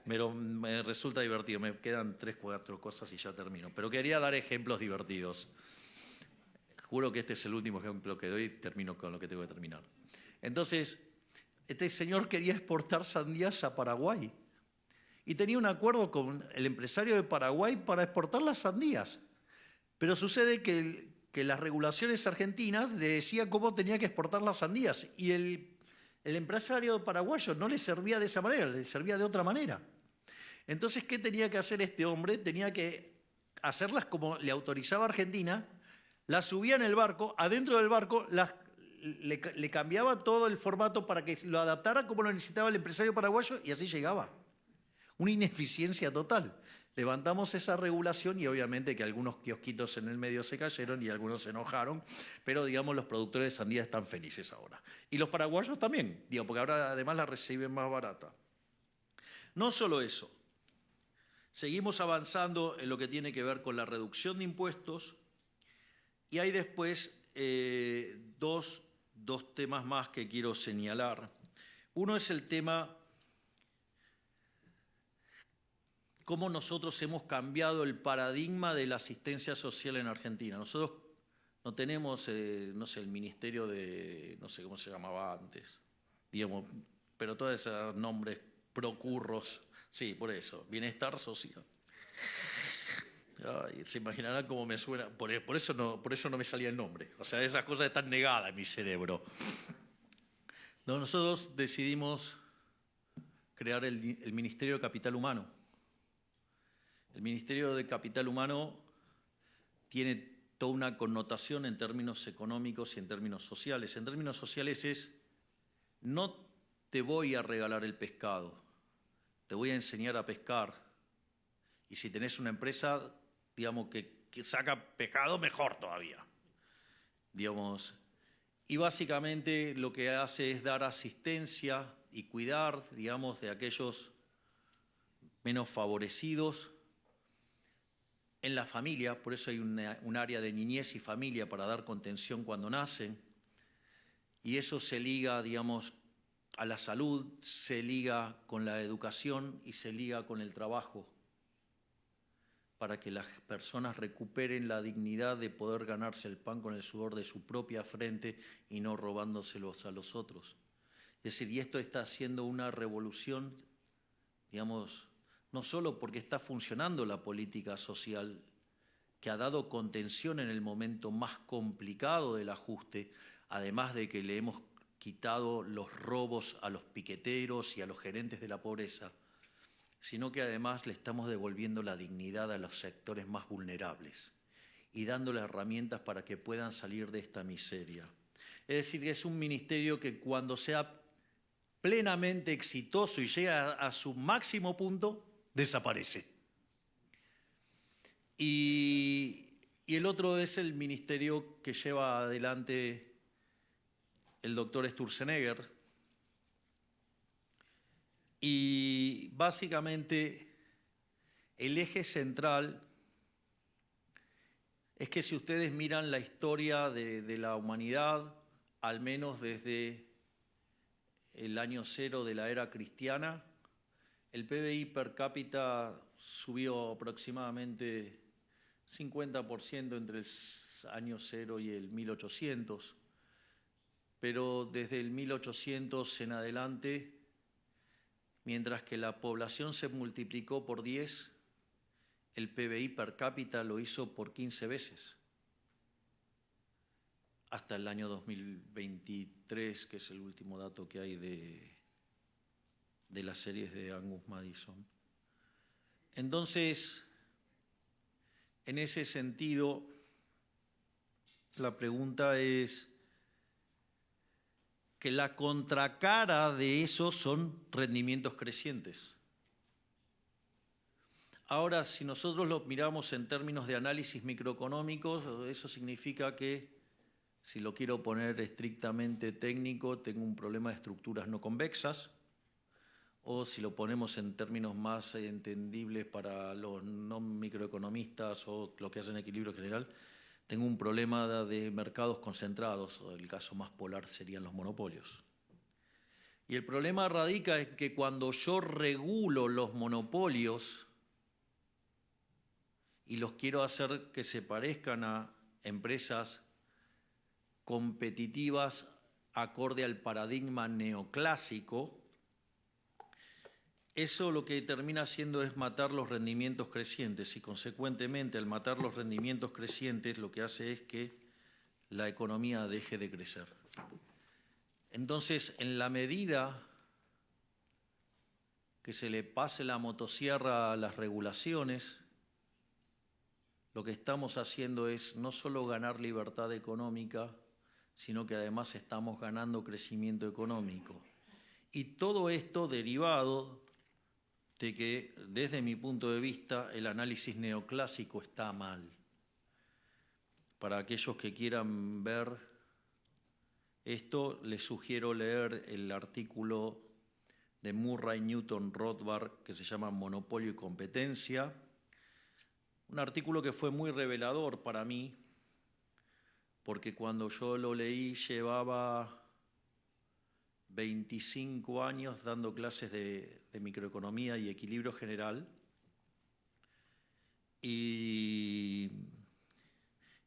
Pero me resulta divertido, me quedan 3, 4 cosas y ya termino. Pero quería dar ejemplos divertidos. Juro que este es el último ejemplo que doy y termino con lo que tengo que terminar. Entonces, este señor quería exportar sandías a Paraguay y tenía un acuerdo con el empresario de Paraguay para exportar las sandías. Pero sucede que las regulaciones argentinas le decían cómo tenía que exportar las sandías y el empresario paraguayo no le servía de esa manera, le servía de otra manera. Entonces, ¿qué tenía que hacer este hombre? Tenía que hacerlas como le autorizaba Argentina, las subía en el barco, adentro del barco le cambiaba todo el formato para que lo adaptara como lo necesitaba el empresario paraguayo y así llegaba. Una ineficiencia total. Levantamos esa regulación y obviamente que algunos kiosquitos en el medio se cayeron y algunos se enojaron, pero digamos los productores de sandía están felices ahora. Y los paraguayos también, porque ahora además la reciben más barata. No solo eso, seguimos avanzando en lo que tiene que ver con la reducción de impuestos y hay después dos temas más que quiero señalar. Uno es el tema cómo nosotros hemos cambiado el paradigma de la asistencia social en Argentina. Nosotros no tenemos, no sé, el ministerio de, no sé cómo se llamaba antes, digamos, pero todos esos nombres, procurros, sí, por eso, bienestar social. Ay, se imaginarán cómo me suena, por eso no me salía el nombre. O sea, esas cosas están negadas en mi cerebro. No, nosotros decidimos crear el Ministerio de Capital Humano. El Ministerio de Capital Humano tiene toda una connotación en términos económicos y en términos sociales. En términos sociales es, no te voy a regalar el pescado, te voy a enseñar a pescar. Y si tenés una empresa, digamos, que saca pescado, mejor todavía. Digamos, y básicamente lo que hace es dar asistencia y cuidar, digamos, de aquellos menos favorecidos en la familia, por eso hay un área de niñez y familia para dar contención cuando nacen, y eso se liga, digamos, a la salud, se liga con la educación y se liga con el trabajo, para que las personas recuperen la dignidad de poder ganarse el pan con el sudor de su propia frente y no robándoselos a los otros. Es decir, y esto está haciendo una revolución, digamos, no solo porque está funcionando la política social, que ha dado contención en el momento más complicado del ajuste, además de que le hemos quitado los robos a los piqueteros y a los gerentes de la pobreza, sino que además le estamos devolviendo la dignidad a los sectores más vulnerables y dándole herramientas para que puedan salir de esta miseria. Es decir, que es un ministerio que cuando sea plenamente exitoso y llega a su máximo punto, desaparece. Y el otro es el ministerio que lleva adelante el doctor Sturzenegger. Y básicamente el eje central es que si ustedes miran la historia de la humanidad, al menos desde el año 0 de la era cristiana, el PBI per cápita subió aproximadamente 50% entre el año 0 y el 1800, pero desde el 1800 en adelante, mientras que la población se multiplicó por 10, el PBI per cápita lo hizo por 15 veces, hasta el año 2023, que es el último dato que hay de las series de Angus Madison. Entonces, en ese sentido, la pregunta es que la contracara de eso son rendimientos crecientes. Ahora, si nosotros lo miramos en términos de análisis microeconómicos, eso significa que, si lo quiero poner estrictamente técnico, tengo un problema de estructuras no convexas, o si lo ponemos en términos más entendibles para los no microeconomistas o los que hacen equilibrio general, Tengo un problema de mercados concentrados, o el caso más polar serían los monopolios. Y el problema radica en que cuando yo regulo los monopolios y los quiero hacer que se parezcan a empresas competitivas acorde al paradigma neoclásico, eso lo que termina haciendo es matar los rendimientos crecientes y consecuentemente al matar los rendimientos crecientes lo que hace es que la economía deje de crecer. Entonces, en la medida que se le pase la motosierra a las regulaciones, lo que estamos haciendo es no solo ganar libertad económica, sino que además estamos ganando crecimiento económico. Y todo esto derivado de que, desde mi punto de vista, el análisis neoclásico está mal. Para aquellos que quieran ver esto, les sugiero leer el artículo de Murray Newton Rothbard que se llama Monopolio y Competencia, un artículo que fue muy revelador para mí, porque cuando yo lo leí llevaba 25 años dando clases de microeconomía y equilibrio general y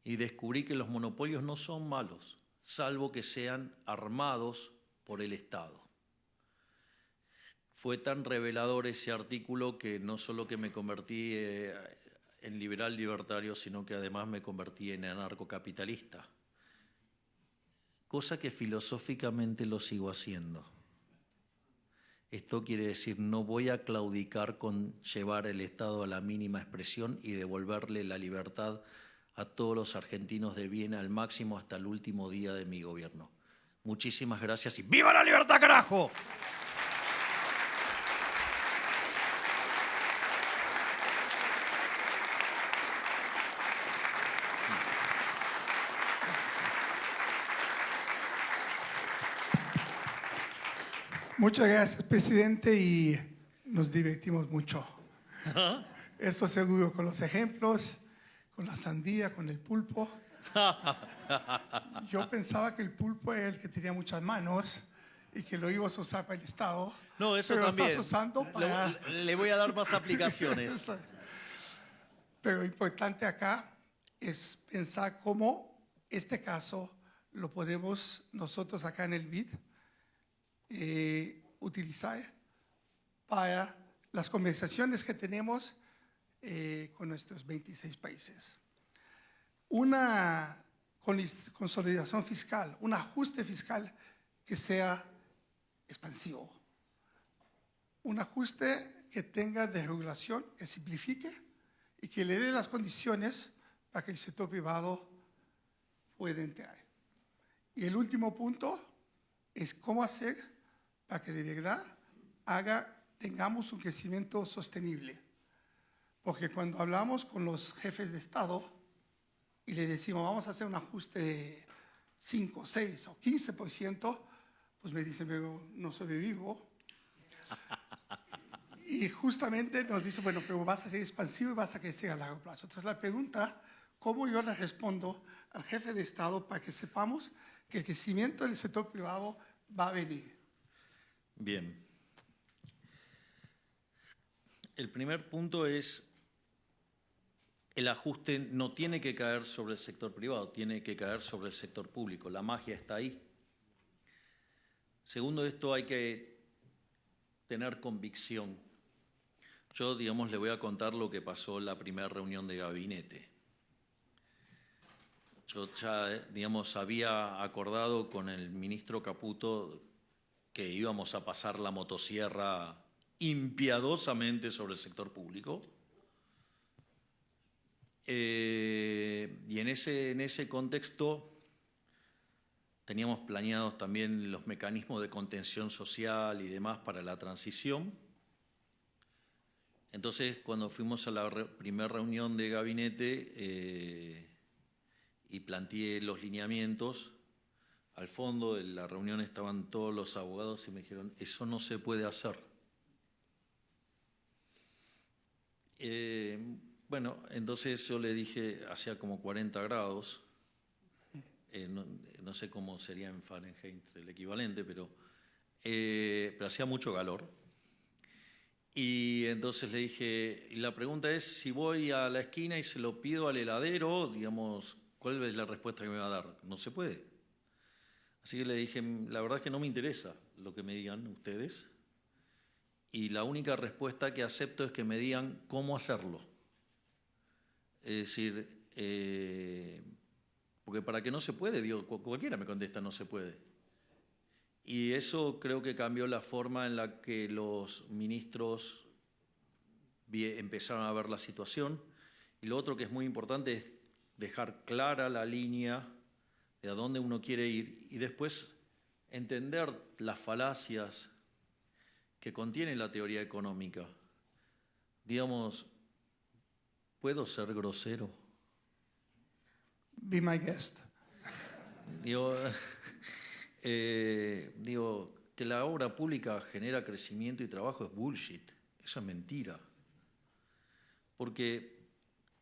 descubrí que los monopolios no son malos, salvo que sean armados por el Estado. Fue tan revelador ese artículo que no solo que me convertí en liberal libertario, sino que además me convertí en anarcocapitalista, cosa que filosóficamente lo sigo haciendo. Esto quiere decir, no voy a claudicar con llevar el Estado a la mínima expresión y devolverle la libertad a todos los argentinos de bien al máximo hasta el último día de mi gobierno. Muchísimas gracias y ¡viva la libertad, carajo! Muchas gracias, presidente, y nos divertimos mucho. Esto seguro con los ejemplos, con la sandía, con el pulpo. Yo pensaba que el pulpo era el que tenía muchas manos y que lo ibas a usar para el Estado. No, eso pero también. Lo estás usando para... Le voy a dar más aplicaciones. Pero lo importante acá es pensar cómo este caso lo podemos nosotros acá en el BID utilizar para las conversaciones que tenemos con nuestros 26 países. Una consolidación fiscal, un ajuste fiscal que sea expansivo. Un ajuste que tenga desregulación, que simplifique y que le dé las condiciones para que el sector privado pueda entrar. Y el último punto es cómo hacer para que de verdad tengamos un crecimiento sostenible. Porque cuando hablamos con los jefes de Estado y le decimos vamos a hacer un ajuste de 5, 6 o 15%, pues me dicen, pero no sobrevivo. Y justamente nos dicen, bueno, pero vas a ser expansivo y vas a crecer a largo plazo. Entonces la pregunta, ¿cómo yo le respondo al jefe de Estado para que sepamos que el crecimiento del sector privado va a venir? Bien. El primer punto es, el ajuste no tiene que caer sobre el sector privado, tiene que caer sobre el sector público. La magia está ahí. Segundo, esto hay que tener convicción. Yo, digamos, le voy a contar lo que pasó en la primera reunión de gabinete. Yo ya, digamos, había acordado con el ministro Caputo que íbamos a pasar la motosierra impiadosamente sobre el sector público. Y en ese contexto teníamos planeados también los mecanismos de contención social y demás para la transición. Entonces, cuando fuimos a la primera reunión de gabinete y planteé los lineamientos, al fondo de la reunión estaban todos los abogados y me dijeron, eso no se puede hacer. Bueno, entonces yo le dije, hacía como 40 grados, no sé cómo sería en Fahrenheit el equivalente, pero hacía mucho calor. Y entonces le dije, y la pregunta es, si voy a la esquina y se lo pido al heladero, digamos, ¿cuál es la respuesta que me va a dar? No se puede. Así que le dije, la verdad es que no me interesa lo que me digan ustedes, y la única respuesta que acepto es que me digan cómo hacerlo. Es decir, porque para que no se puede, digo, cualquiera me contesta no se puede. Y eso creo que cambió la forma en la que los ministros empezaron a ver la situación. Y lo otro que es muy importante es dejar clara la línea de a dónde uno quiere ir y después entender las falacias que contiene la teoría económica. Digamos, ¿puedo ser grosero? Be my guest. Digo, que la obra pública genera crecimiento y trabajo es bullshit, eso es mentira. Porque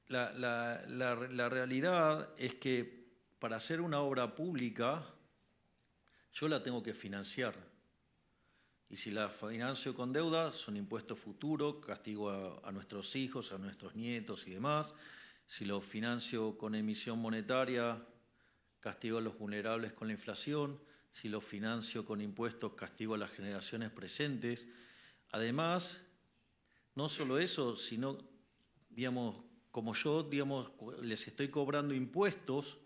la realidad es que para hacer una obra pública yo la tengo que financiar. Y si la financio con deuda, son impuestos futuros, castigo a nuestros hijos, a nuestros nietos y demás. Si lo financio con emisión monetaria, castigo a los vulnerables con la inflación. Si lo financio con impuestos, castigo a las generaciones presentes. Además, no solo eso, sino, digamos, como yo, digamos, les estoy cobrando impuestos,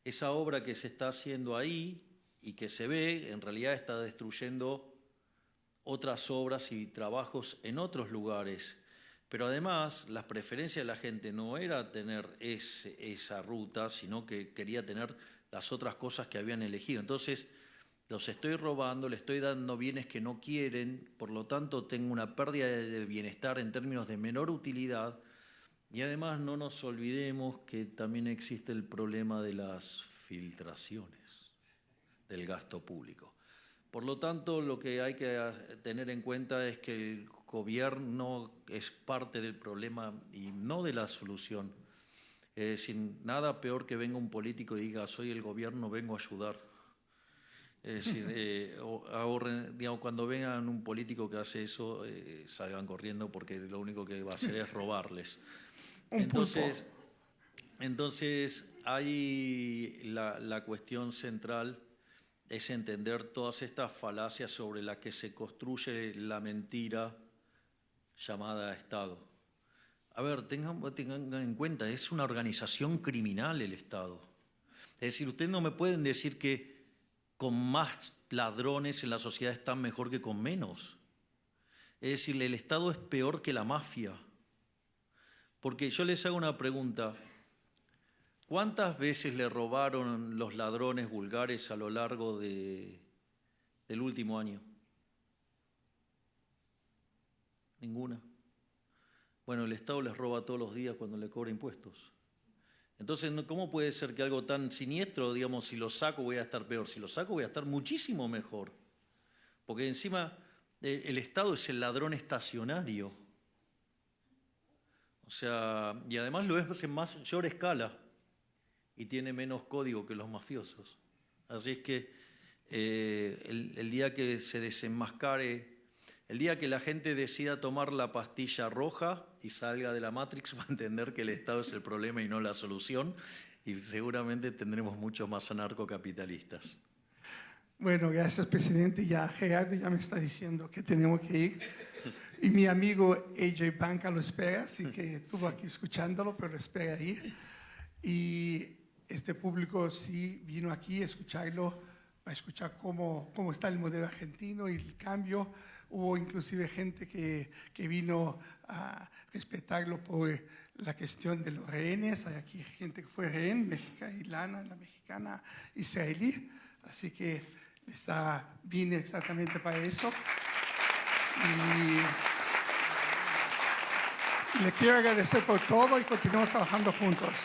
esa obra que se está haciendo ahí y que se ve, en realidad está destruyendo otras obras y trabajos en otros lugares. Pero además, las preferencias de la gente no era tener esa ruta, sino que quería tener las otras cosas que habían elegido. Entonces, los estoy robando, le estoy dando bienes que no quieren, por lo tanto tengo una pérdida de bienestar en términos de menor utilidad. Y además no nos olvidemos que también existe el problema de las filtraciones del gasto público. Por lo tanto, lo que hay que tener en cuenta es que el gobierno es parte del problema y no de la solución. Es decir, nada peor que venga un político y diga, soy el gobierno, vengo a ayudar. Es decir, ahorren, digamos, cuando vengan un político que hace eso, salgan corriendo porque lo único que va a hacer es robarles. Entonces ahí la cuestión central es entender todas estas falacias sobre las que se construye la mentira llamada Estado. A ver, tengan en cuenta, es una organización criminal el Estado. Es decir, ustedes no me pueden decir que con más ladrones en la sociedad están mejor que con menos. Es decir, el Estado es peor que la mafia. Porque yo les hago una pregunta. ¿Cuántas veces le robaron los ladrones vulgares a lo largo del último año? Ninguna. Bueno, el Estado les roba todos los días cuando le cobra impuestos. Entonces, ¿cómo puede ser que algo tan siniestro, digamos, si lo saco voy a estar peor? Si lo saco voy a estar muchísimo mejor. Porque encima el Estado es el ladrón estacionario. O sea, y además lo es en mayor escala y tiene menos código que los mafiosos. Así es que el día que se desenmascare, el día que la gente decida tomar la pastilla roja y salga de la Matrix, va a entender que el Estado es el problema y no la solución, y seguramente tendremos muchos más anarcocapitalistas. Bueno, gracias, presidente. Ya Gerardo ya me está diciendo que tenemos que ir. Y mi amigo AJ Banca lo espera, así que estuvo aquí escuchándolo, pero lo espera ir. Y este público sí vino aquí a escucharlo, a escuchar cómo está el modelo argentino y el cambio. Hubo inclusive gente que vino a respetarlo por la cuestión de los rehenes. Hay aquí gente que fue rehén, mexicana, la mexicana israelí. Así que vine exactamente para eso. Y le quiero agradecer por todo y continuamos trabajando juntos.